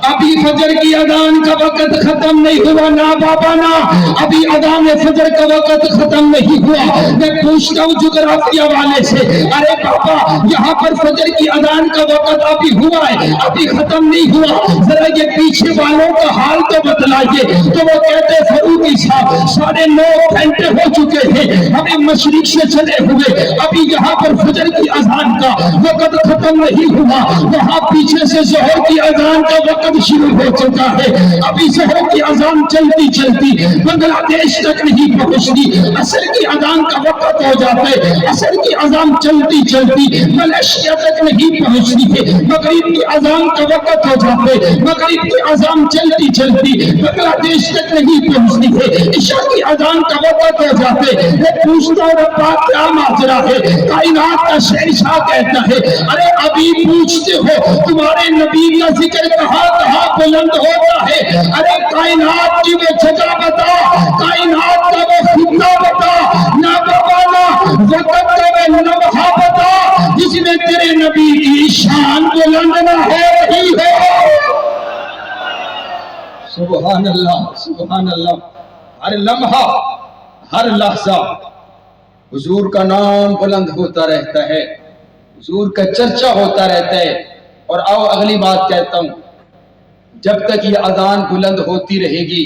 ابھی فجر کی اذان کا وقت ختم نہیں ہوا، نا بابا نا، ابھی اذان فجر کا وقت ختم نہیں ہوا۔ میں پوچھتا ہوں جغرافیہ والے سے، ارے بابا یہاں پر فجر کی اذان کا وقت ابھی ہوا ہے، ابھی ختم نہیں ہوا، ذرا یہ پیچھے والوں کا حال تو بتلائیے۔ تو وہ کہتے فاروقی صاحب 9.5 گھنٹے ہو چکے ہیں ہمیں مشرق سے چلے ہوئے، ابھی یہاں پر فجر کی اذان کا وقت ختم نہیں ہوا، وہاں پیچھے سے ظہر کی اذان کا وقت شروع ہو چکا ہے، ابھی ظہر کی اذان چلتی چلتی بنگلہ دیش تک نہیں پہنچتی، عصر کی اذان کا وقت ہو جاتا ہے، عصر کی اذان چلتی چلتی ملیشیا تک نہیں پہنچتی ہے، مغرب کی اذان کا وقت ہو جاتا ہے، مغرب کی اذان چلتی چلتی بنگلہ دیش تک نہیں پہنچتی ہے، عشاء کی اذان کا وقت ہو جاتا ہے۔ میں پوچھتا ہوں ربا کیا ماجرا ہے؟ کائنات کا شہنشاہ کہتا ہے ارے ابھی پوچھتے ہو تمہارے نبی کا ذکر کہاں بلند ہوتا ہے؟ ارے کائنات کی وہ جگہ بتا، کائنات کا وہ خطہ بتا، نہ بابانا وقت کا وہ لمحہ بتا جس میں تیرے نبی کی شان بلند نہ ہے رہی ہے۔ سبحان اللہ سبحان اللہ، ہر لمحہ ہر لحظہ حضور کا نام بلند ہوتا رہتا ہے، حضور کا چرچا ہوتا رہتا ہے۔ اور آؤ اگلی بات کہتا ہوں، جب تک یہ اذان بلند ہوتی رہے گی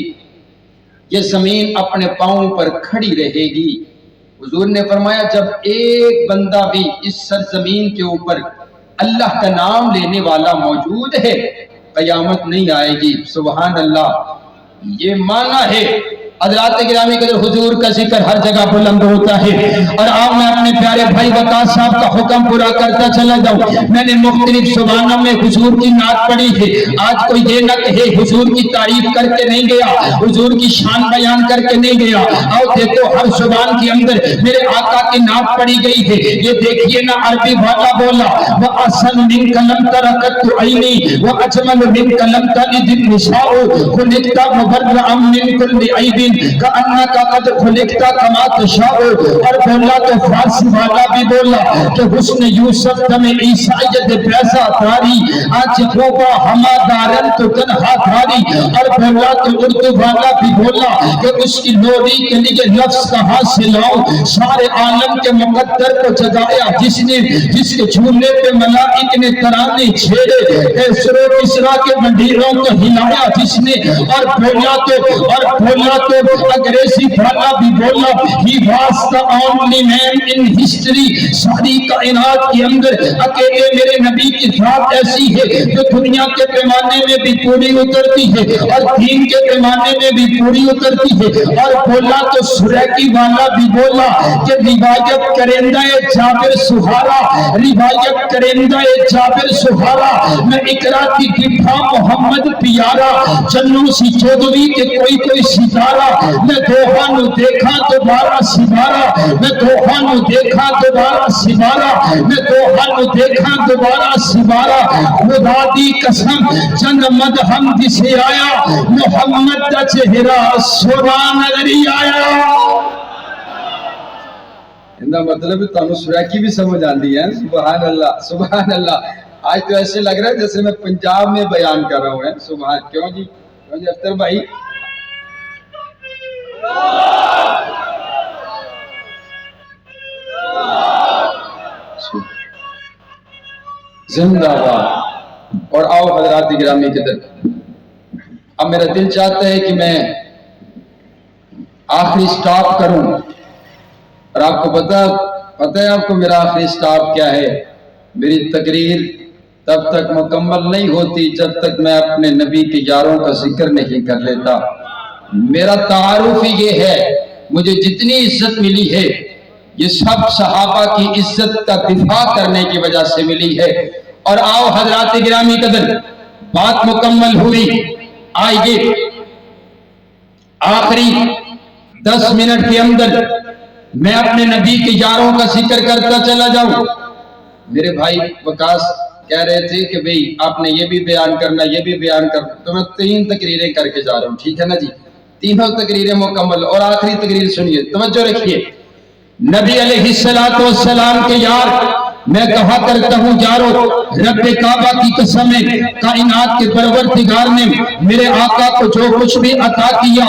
یہ زمین اپنے پاؤں پر کھڑی رہے گی۔ حضور نے فرمایا جب ایک بندہ بھی اس سرزمین کے اوپر اللہ کا نام لینے والا موجود ہے قیامت نہیں آئے گی۔ سبحان اللہ، یہ معنی ہے حضرات گرامی قدر حضور کا ذکر ہر جگہ بلند ہوتا ہے۔ اور آج میں اپنے پیارے بھائی وقاص صاحب کا حکم پورا کرتا چلا جاؤں۔ میں نے مختلف زبانوں میں حضور کی نعت پڑھی ہے، آج کوئی یہ نہ کہے حضور کی تعریف کر کے نہیں گیا، حضور کی شان بیان کر کے نہیں گیا۔ آؤ دیکھو ہر زبان کے اندر میرے آقا کی نعت پڑھی گئی ہے، یہ دیکھیے نا عربی والا بولا وَأَحْسَنُ مِنْكَ لَمْ تَرَ قَطُّ عَيْنِي وَأَجْمَلُ مِنْكَ لَمْ تَلِدِ النِّسَاءُ خُلِقْتَ مُبَرَّأً مِنْ كُلِّ عَيْبٍ كَأَنَّكَ قَدْ خُلِقْتَ كَمَا تَشَاءُ۔ اور بولا تو فارسی والا بھی بولا کہ حسن یوسف تم عیسائیت پیسہ تاری آج خوبا ہما دارن تو تنہا تاری۔ اور بولا تو اردو والا بھی بولا کہ اس کی لوری کے لیے لفظ کہاں سے لاؤں، سارے عالم کے مقدر کو جگایا جس نے، جس کے جھولے پہ ملائک نے ترانے چھیڑے، کسرا کے منڈیروں کو ہلایا جس نے۔ اور بولا تو کو انگریزی والا بھی بولا he was the only man in history, ساری کائنات کے اندر اکیلے میرے نبی کی ذات ایسی ہے جو دنیا کے پیمانے میں بھی پوری اترتی ہے اور دین کے پیمانے میں بھی پوری اترتی ہے. اور بولا تو سریکی والا بھی بولا کہ روایت کرندہ جابر سہارا، روایت کرندہ جابر سہارا، میں اقرا کی ڈبھا محمد پیارا، چنوں سی چودوی کے کوئی ستارہ، میں دوہا نو دیکھا دوبارہ سبارہ، میں دوہا نو دیکھا دوبارہ سبارہ، میں دوہا نو دیکھا دوبارہ سبارہ. خدا دی قسم چند مدہم دسے آیا، محمد دا چہرہ سونا نظری آیا. اندہ مطلب تانو سریکی بھی سمجھ آندی ہے. سبحان اللہ سبحان اللہ. آج تو ایسے لگ رہا ہے جیسے میں پنجاب میں بیان کر رہا ہوں. سبحان. کیوں جی اختر بھائی؟ زندہ باد. اور آؤ حضرات گرامی کے در، اب میرا دل چاہتا ہے کہ میں آخری سٹاپ کروں. اور آپ کو پتہ ہے آپ کو میرا آخری سٹاپ کیا ہے؟ میری تقریر تب تک مکمل نہیں ہوتی جب تک میں اپنے نبی کے یاروں کا ذکر نہیں کر لیتا. میرا تعارف ہی یہ ہے، مجھے جتنی عزت ملی ہے یہ سب صحابہ کی عزت کا دفاع کرنے کی وجہ سے ملی ہے. اور آؤ حضرات گرامی قدر، بات مکمل ہوئی. آئیے آخری 10 منٹ کے اندر میں اپنے نبی کے یاروں کا ذکر کرتا چلا جاؤں. میرے بھائی وکاس کہہ رہے تھے کہ بھئی آپ نے یہ بھی بیان کرنا یہ بھی بیان کرنا، تو میں 3 تقریریں کر کے جا رہا ہوں. ٹھیک ہے نا جی؟ 3 تقریریں مکمل. اور آخری تقریر سنیے، توجہ رکھیے. نبی علیہ السلام کے یار، میں کہا کرتا ہوں یارو، رب کعبہ کی قسم ہے، کائنات کے پروردگار نے میرے آقا کو جو کچھ بھی عطا کیا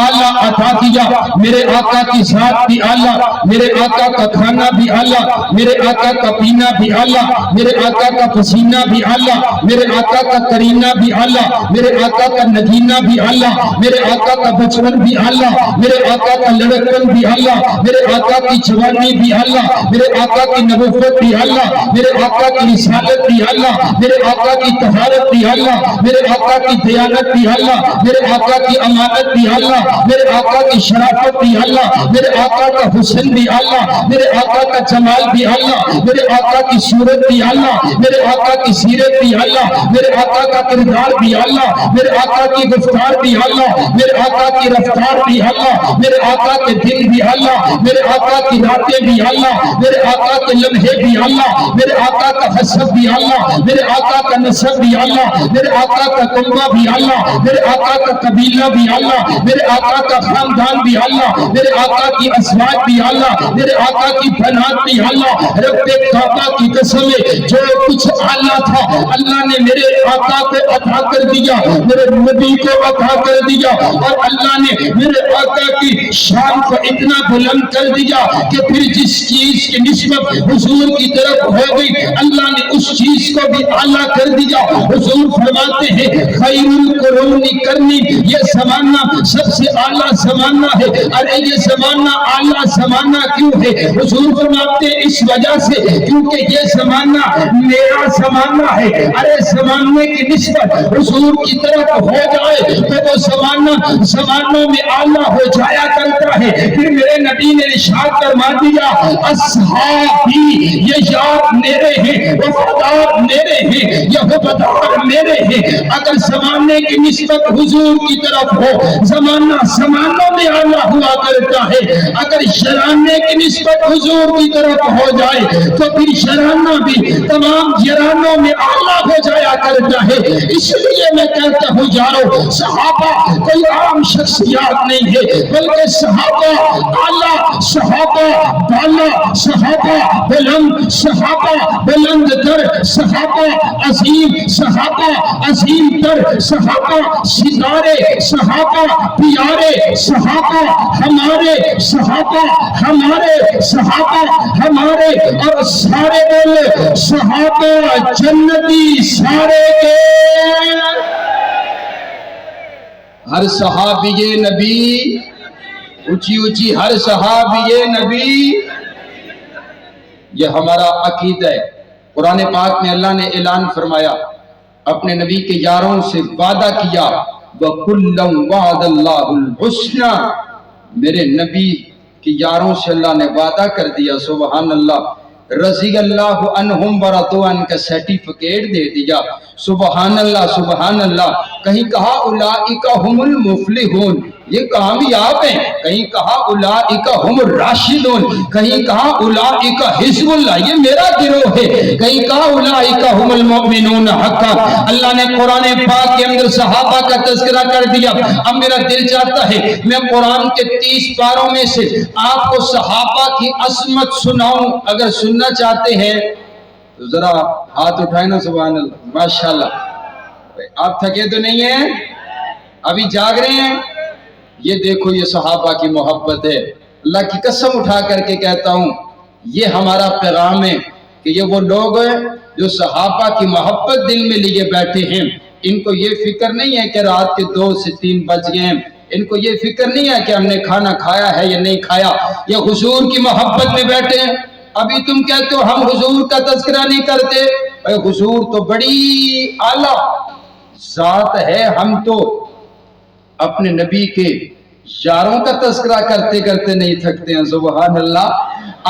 اعلیٰ عطا کیا. میرے آقا کی ذات بھی اعلیٰ، میرے آقا کا کھانا بھی اعلیٰ، میرے آقا کا پینا بھی اعلیٰ، میرے آقا کا پسینہ بھی اعلیٰ، میرے آقا کا کرینہ بھی اعلیٰ، میرے آقا کا نگینہ بھی اعلیٰ، میرے آقا کا بچپن بھی اعلیٰ، میرے آقا کا لڑکپن بھی اعلیٰ، میرے آقا کی جوانی بھی اعلیٰ، میرے آقا کی نبوت بھی اعلیٰ، میرے آقا کی رسالت بھی اعلیٰ، میرے آقا کی طہارت بھی اعلیٰ، میرے آقا کی دیانت بھی اعلیٰ، میرے آقا کی امانت بھی اعلیٰ، میرے آقا کی شرافت بھی اعلیٰ، میرے آقا کا حسن بھی اعلیٰ، میرے آقا کا جمال بھی اعلیٰ، میرے آقا کی صورت بھی اعلیٰ، میرے آقا کی سیرت بھی اعلیٰ، میرے آقا کا کردار بھی اعلیٰ، میرے آقا کی گفتار بھی اعلیٰ، میرے آقا کی رفتار بھی اعلیٰ، میرے آقا کے دن بھی اعلیٰ، میرے آقا کی راتیں بھی اعلیٰ، میرے آقا کے لمحے بھی اعلیٰ، میرے آقا کا حسب بھی اعلیٰ، میرے آقا کا نسب بھی اعلیٰ، میرے آقا کا کنبہ بھی اعلیٰ، میرے آقا کا قبیلہ بھی اعلیٰ، میرے آقا کا خاندان بھی اعلیٰ، میرے آقا کی ازواج بھی اعلیٰ، میرے آقا کی بنات بھی اعلیٰ. رب کعبہ کی قسم ہے، جو کچھ اعلیٰ تھا اللہ نے میرے آقا کو عطا کر دیا، میرے نبی کو عطا کر دیا. اور اللہ نے میرے آقا کی شان کو اتنا بلند کر دیا کہ پھر جس چیز کی نسبت حضور کی طرف ہو گئی اللہ نے اس چیز کو بھی اعلیٰ کر دیا. حضور فرماتے ہیں خیر القرون کرنی، یہ زمانہ سب سے اعلیٰ زمانہ ہے. ارے یہ زمانہ اعلیٰ زمانہ کیوں ہے؟ حضور فرماتے ہیں اس وجہ سے کیونکہ یہ زمانہ میرا زمانہ ہے. ارے زمانے کی نسبت حضور کی طرف ہو جائے تو وہ زمانہ زمانوں میں اعلیٰ ہو جایا کرتا ہے. پھر میرے نبی نے ارشاد فرما دیا اصحابی، یہ یار میرے ہیں، وفادار میرے ہیں، یہ وفادار میرے ہیں. اگر زمانے کی نسبت حضور کی طرف ہو زمانہ زمانوں میں اعلیٰ ہوا کرتا ہے. اگر شرانے کی نسبت حضور کی طرف ہو جائے تو پھر شرانہ بھی تمام جرانوں میں اعلیٰ ہو جایا کرتا ہے. اس لیے میں کہتا ہوں یارو، صحابہ کوئی عام شخصیات نہیں ہے بلکہ صحابہ اعلیٰ، صحابہ بالا، صحابہ بلند، صحابہ بلند در، صحابہ عظیم، صحابہ عظیم در، صحابہ ستارے، صحابہ پیارے، صحابہ ہمارے، صحابہ ہمارے، صحابہ ہمارے. اور سارے بولے صحابہ جنتی سارے کے. ہر صحابی نبی اونچی اونچی ہر صحابی نبی، یہ ہمارا عقیدہ ہے۔ قرآن پاک میں اللہ نے اعلان فرمایا، اپنے نبی کے یاروں سے وعدہ کیا، وَكُلًّا وَعَدَ اللَّهُ الْحُسْنَى، میرے نبی کے یاروں سے اللہ نے وعدہ کر دیا، سبحان اللہ، رضی اللہ عنہم ورضوا عنہ کا سرٹیفکیٹ دے دیا، سبحان اللہ سبحان اللہ۔ کہیں کہا اولئک ہم المفلحون، یہ کامیاب ہیں، کہیں کہا اولئک ہم الراشدون، کہیں کہا اولئک حزب اللہ، یہ میرا گروہ ہے، کہیں کہا اولئک ہم المؤمنون حقا۔ اللہ نے قرآن پاک کے اندر صحابہ کا تذکرہ کر دیا۔ اب میرا دل چاہتا ہے میں قرآن کے 30 پاروں میں سے آپ کو صحابہ کی عظمت سناؤں، اگر سننا چاہتے ہیں تو ذرا ہاتھ اٹھائیں نا، سبحان اللہ، ماشاءاللہ۔ آپ تھکے تو نہیں ہیں؟ ابھی جاگ رہے ہیں؟ یہ دیکھو، یہ صحابہ کی محبت ہے، اللہ کی قسم اٹھا کر کے کہتا ہوں، یہ ہمارا پیغام ہے کہ یہ وہ لوگ ہیں جو صحابہ کی محبت دل میں لیے بیٹھے ہیں۔ ان کو یہ فکر نہیں ہے کہ رات کے 2 سے 3 بج گئے ہیں، ان کو یہ فکر نہیں ہے کہ ہم نے کھانا کھایا ہے یا نہیں کھایا، یہ حضور کی محبت میں بیٹھے ہیں۔ ابھی تم کہتے ہو ہم حضور کا تذکرہ نہیں کرتے، اے حضور تو بڑی اعلیٰ ذات ہے، ہم تو اپنے نبی کے یاروں کا تذکرہ کرتے کرتے نہیں تھکتے ہیں، سبحان اللہ۔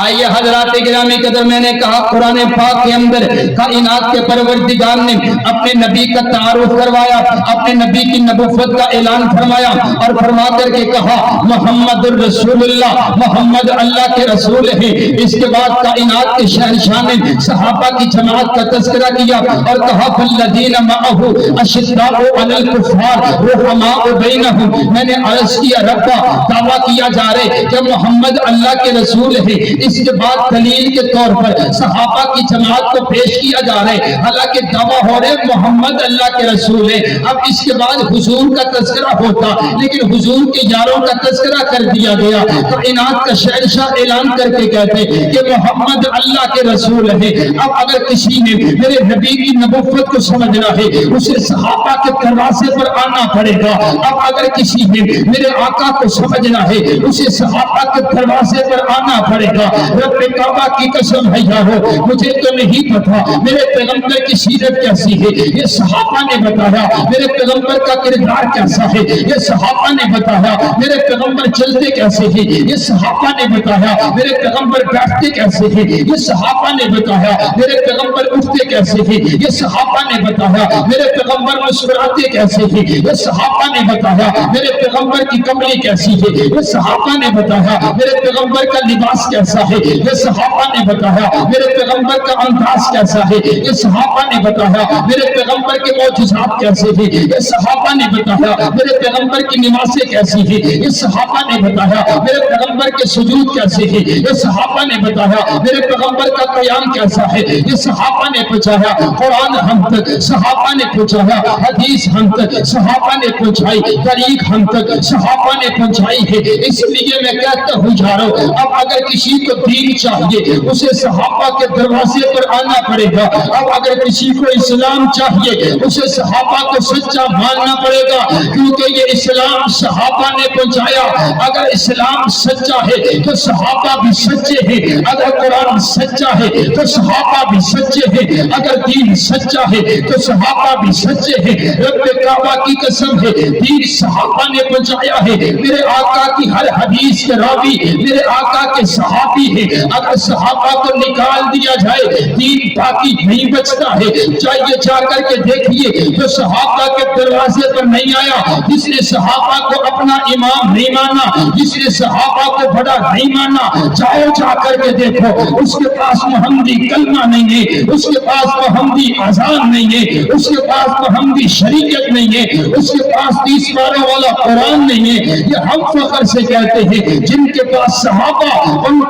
آئیے حضرات گرامی قدر، میں نے کہا قرآن پاک کے اندر کائنات کے پروردگار نے اپنے نبی کا تعارف کروایا، اپنے نبی کی نبوت کا اعلان فرمایا اور فرما کر کے کہا محمد الرسول اللہ، محمد اللہ کے رسول ہیں۔ اس کے بعد کائنات کے شہنشاہ نے صحابہ کی جماعت کا تذکرہ کیا اور کہا فالذین معہ اشداء علی الکفار رحماء بینہم۔ میں نے عرض کیا ربا، دعویٰ کیا جا رہے کہ محمد اللہ کے رسول ہیں، اس کے بعد دلیل کے طور پر صحابہ کی جماعت کو پیش کیا جا رہا ہے، حالانکہ دعویٰ ہو رہے محمد اللہ کے رسول ہیں۔ اب اس کے بعد حضور کا تذکرہ ہوتا، لیکن حضور کے یاروں کا تذکرہ کر دیا گیا۔ کائنات کا شہنشاہ اعلان کر کے کہتے کہ محمد اللہ کے رسول ہیں۔ اب اگر کسی نے میرے نبی کی نبوت کو سمجھنا ہے، اسے صحابہ کے دروازے پر آنا پڑے گا۔ اب اگر کسی نے میرے آقا کو سمجھنا ہے، اسے صحابہ کے دروازے پر آنا پڑے گا۔ رب کعبہ کی قسم ہے یارو، مجھے تو نہیں پتا میرے پیغمبر کی سیرت کیسی ہے، یہ صحابہ نے بتایا۔ میرے پیغمبر کا کردار کیسا ہے، یہ صحابہ نے بتایا۔ میرے پیغمبر چلتے کیسے ہیں، یہ صحابہ نے بتایا۔ میرے پیغمبر بیٹھتے کیسے ہیں، یہ صحابہ نے بتایا۔ میرے پیغمبر اٹھتے کیسے ہیں، یہ صحابہ نے بتایا۔ میرے پیغمبر مسکراتے کیسے ہیں، یہ صحابہ نے بتایا۔ میرے پیغمبر کی کملی کیسی ہے، یہ صحابہ نے بتایا۔ میرے پیغمبر کا لباس کیسا ہے، یہ صحابہ نے بتایا۔ میرے پیغمبر کا انداز کیسا ہے، یہ صحابہ نے بتایا۔ میرے پیغمبر کے معجزات کیسے ہیں، یہ صحابہ نے بتایا۔ میرے پیغمبر کی نمازیں کیسی ہیں، یہ صحابہ نے بتایا۔ میرے پیغمبر کے سجود کیسے ہیں، یہ صحابہ نے بتایا۔ میرے پیغمبر کا قیام کیسا ہے، یہ صحابہ نے پہنچایا۔ قرآن ہم تک صحابہ نے پہنچایا، حدیث ہم تک صحابہ نے پہنچائی، تاریخ ہم تک صحابہ نے پہنچائی ہے۔ اس لیے میں کہتا ہوں یارو، اب اگر کسی کو دین چاہیے اسے صحابہ کے دروازے پر آنا پڑے گا۔ اب اگر کسی کو اسلام چاہیے اسے صحابہ کو سچا ماننا پڑے گا، کیونکہ یہ اسلام صحابہ نے پہنچایا۔ اگر اسلام سچا ہے تو صحابہ بھی سچے ہیں، اگر قرآن سچا ہے تو صحابہ بھی سچے ہیں، اگر دین سچا ہے تو صحابہ بھی سچے ہیں۔ رب کعبہ کی قسم ہے، دین صحابہ نے پہنچایا ہے۔ میرے آقا کی ہر حدیث کے راوی میرے آقا کے صحابی ہے۔ اگر صحابہ کو نکال دیا جائے دین باقی نہیں بچتا ہے۔ چاہیے جا کر کے دیکھیے جو صحابہ کے دروازے پر نہیں آیا، جس نے صحابہ کو اپنا امام نہیں مانا، جس نے صحابہ کو بڑا نہیں مانا، جاؤ جا کر کے دیکھو اس کے پاس محمدی کلمہ نہیں ہے، اس کے پاس محمدی اذان نہیں ہے، اس کے پاس محمدی شریعت نہیں ہے، اس کے پاس 30 پاروں والا قرآن نہیں ہے۔ یہ ہم فخر سے کہتے ہیں جن کے پاس صحابہ ان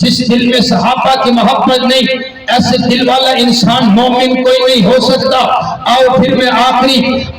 جس دل میں صحابہ کی محبت نہیں، ایسے دل والا انسان مومن کوئی نہیں ہو سکتا۔ آؤ پھر میں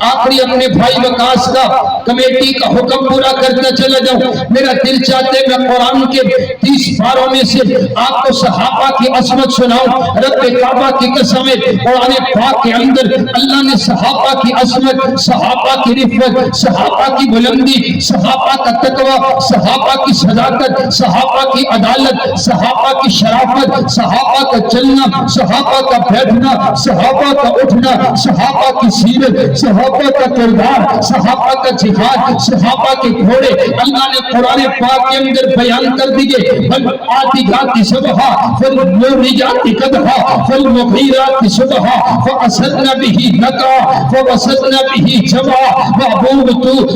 آخری اپنے بھائی وقاص کا کمیٹی کا حکم پورا کرتا چلا جاؤں۔ میرا دل چاہتے میں قرآن کے 30 پاروں میں سے آپ کو صحابہ کی عظمت سناؤں۔ رب کعبہ کی قسم ہے، قرآن پاک کے اندر اللہ نے صحابہ کی عظمت، صحابہ کی رفعت، صحابہ کی بلندی، صحابہ کا تقوی، صحابہ کی صداقت، صحابہ کی عدالت، صحابہ کی شرافت، صحابہ کا چلنا، صحابہ کا بیٹھنا، صحابہ کا اٹھنا، صحابہ کی سیرت، صحابہ کا کردار، صحابہ کا جہاد، صحابہ کے گھوڑے اللہ نے قرآن پاک کے اندر بیان کر دیے۔ فالعادیات صبحا فالموریات قدحا فالمغیرات صبحا فأسدن به نقعا فوسطن به جمعا۔ محبوب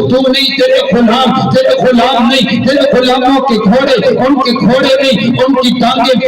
تو نہیں، تیرے غلام نہیں، تیرے غلاموں کے گھوڑے، ان کے گھوڑے نہیں، ان کی ٹانگیں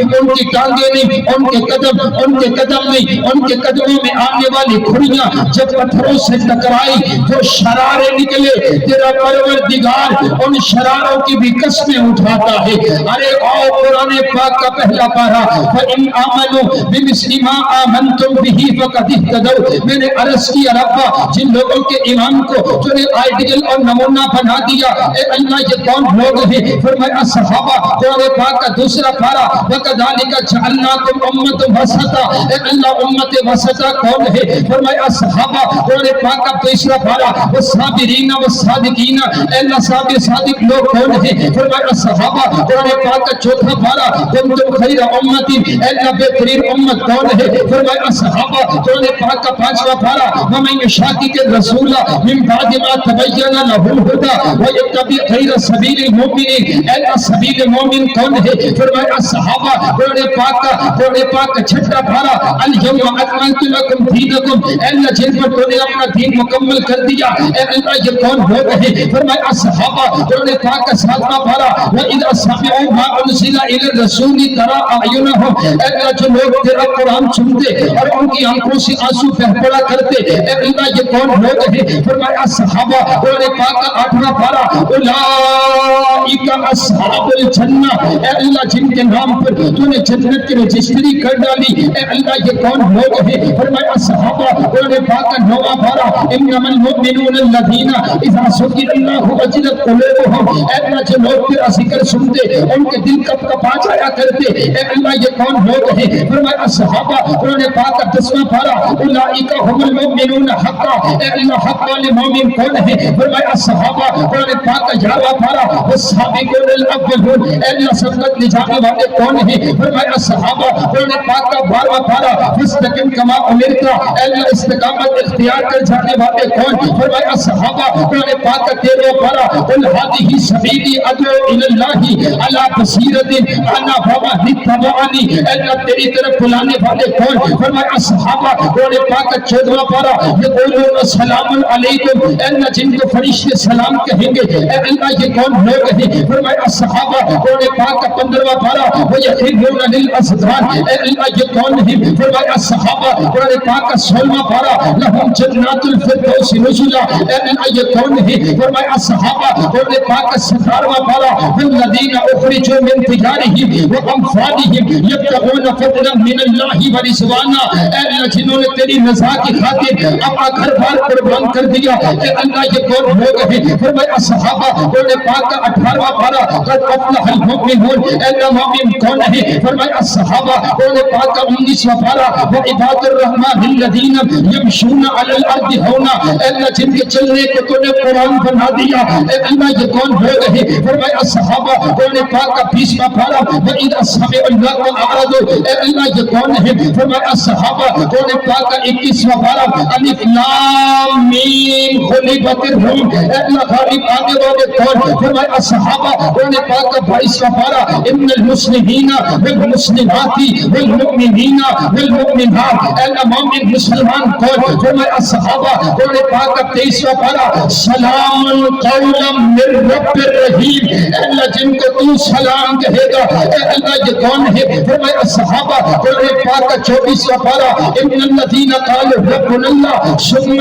نہیں، ان کے قدم نہیں، ان کے قدموں میں آنے والی کھڑیاں جب پتھروں سے ٹکرائی تو شرارے نکلے۔ تیرا پروردگار ان شراروں کی بھی قسمیں اٹھاتا ہے۔ ارے آؤ قرآن پاک کا پہلا پارہ، فَإِنْ آمَنُوا بِمِثْلِ مَا آمَنْتُمْ بِهِ فَقَدِ اهْتَدَوْا۔ میں نے عرض کیا ربا، جن لوگوں کے ایمان کو تو نے آئیڈیل اور نمونہ بنا دیا، اے اللہ یہ کون لوگ ہیں؟ فرمایا صحابہ۔ قرآن پاک کا دوسرا پارہ، وَكَذَلِكَ جَعَلْنَاكُمْ أُمَّةً وَسَطًا۔ اے اللہ امت وسطا کون ہے؟ فرمایا صحابہ۔ قرآن پاک کا تیسرا پارہ، والصابرین والصادقین۔ اے اللہ صادق لوگ کون ہیں؟ فرمایا صحابہ۔ قرآن پاک کا چوتھا پارہ، کنتم خیر امت۔ اے اللہ بہترین امت کون ہے؟ فرمایا صحابہ۔ قرآن پاک کا پانچواں پارہ، ومن یشاقق الرسول من بعد ما تبین له الهدى ويتبع غیر سبیل المؤمنین۔ اے اللہ سبیل مومن کون ہے؟ فرمایا صحابہ۔ قرآن پاک کا چھٹا پارہ، اليوم اکملت لکم دینکم۔ اے اللہ جن پر تو نے اپنا دین مکمل کر دیا، اے اللہ یہ کون لوگ ہیں؟ فرمایا صحابہ۔ قرآن پاک کا ساتواں پارہ، وَإِذَا سَمِعُوا مَا أُنزِلَ إِلَى الرَّسُولِ تَرَىٰ أَعْيُنَهُمْ۔ اے اللہ جو لوگ تیرا قرآن سنتے اور ان کی آنکھوں سے آنسو بہہ پڑا کرتے، اے اللہ یہ کون لوگ ہیں؟ فرمایا صحابہ۔ قرآن پاک کا آٹھواں پارہ، اولئک اصحاب الجنہ۔ اے اللہ جن کے نام پر تو نے جنت کی رجسٹری کر ڈالی، اے اللہ یہ کون لوگ ہیں؟ فرمایا صحابہ۔ قرآن پاک کا نواں پارہ، انما المؤمنون الذین اذا ذکر اللہ وجلت قلوبهم۔ اے اللہ جو لوگ تیرا ذکر سنتے ان کے دل کپ کپا جایا کرتے، اے اللہ یہ کون لوگ ہیں؟ فرمایا صحابہ۔ قرآن پاک کا 10واں پارہ، اولئک هم المؤمنون حقا۔ اے اللہ حق والے مومن کون ہیں؟ فرمایا صحابہ۔ قرآن پاک کا 11واں پارہ، والسابقون الاولون۔ اے اللہ سبقت لے جانے والے کون ہیں؟ فرمایا صحابہ۔ قرآن پاک کا 12واں پارہ، فاستقم کما امرت۔ اے اللہ استقامت اختیار کر جانے والے کون؟ فرمایا صحابہ۔ قرآن پاک کا 13واں پارہ، قل هذه سبیلی ادعو الی اللہ علی بصیرۃ انا ومن اتبعنی۔ اے اللہ تیری طرف بلانے والے کون؟ فرمایا صحابہ۔ قرآن پاک کا 14واں پارہ، یقولون سلام علیکم۔ اے اللہ جن کو فرشتے سلام کہیں گے، اے اللہ یہ کون لوگ ہیں؟ فرمایا صحابہ۔ قرآن پاک کا 15واں پارہ، ویخرون للاذقان۔ اے اللہ یہ کون ہیں؟ فرمایا صحابہ۔ قرآن پاک کا 16واں پارہ، لہم جنات الفردوس نزلا۔ اے اللہ یہ کون ہیں؟ فرمایا صحابہ۔ قرآن پاک کا 17واں پارہ، والذین اخرجوا من دیارہم واموالہم یبتغون فضلا من اللہ ورضوانا۔ اے اللہ جنہوں نے تیری رضا کی خاطر اپنا گھر بار قربان کر دیا، اے اللہ یہ کون لوگ ہیں؟ فرمایا صحابہ۔ قرآن پاک کا 18واں پارہ، قد افلح المؤمنون۔ اے اللہ مومن کون ہیں؟ فرمایا صحابہ۔ قرآن پاک کا 19واں پارہ، وعباد الرحمن الذین یمشون علی الارض ہونا۔ اے اللہ جن کے چلنے کو تو نے قرآن بنا دیا، اے اللہ یہ کون لوگ ہیں؟ فرمایا صحابہ۔ قرآن پاک کا 20واں پارہ، وَإِذَا سَمِعُوا اللَّغْوَ أَعْرَضُوا۔ اے اللہ یہ کون ہیں؟ فرمایا صحابہ۔ قرآن پاک کا 21واں پارہ، الف لام میم غلبت الروم۔ اے اللہ غالب آنے والے کون؟ فرمایا صحابہ۔ قرآن پاک کا 22واں پارہ، ان المسلمین والمسلمات والمؤمنین والمؤمنات۔ اے اللہ مومن مسلمان کون؟ فرمایا صحابہ۔ قرآن پاک کا 23واں پارہ، سلام قولا من رب الرحیم۔ اے اللہ جن کو تو سلام کہے گا، اے اللہ یہ کون ہے؟ فرمایا صحابہ۔ قرآن پاک کا 24واں پارہ، ان الذین قالوا ربنا اللہ ثم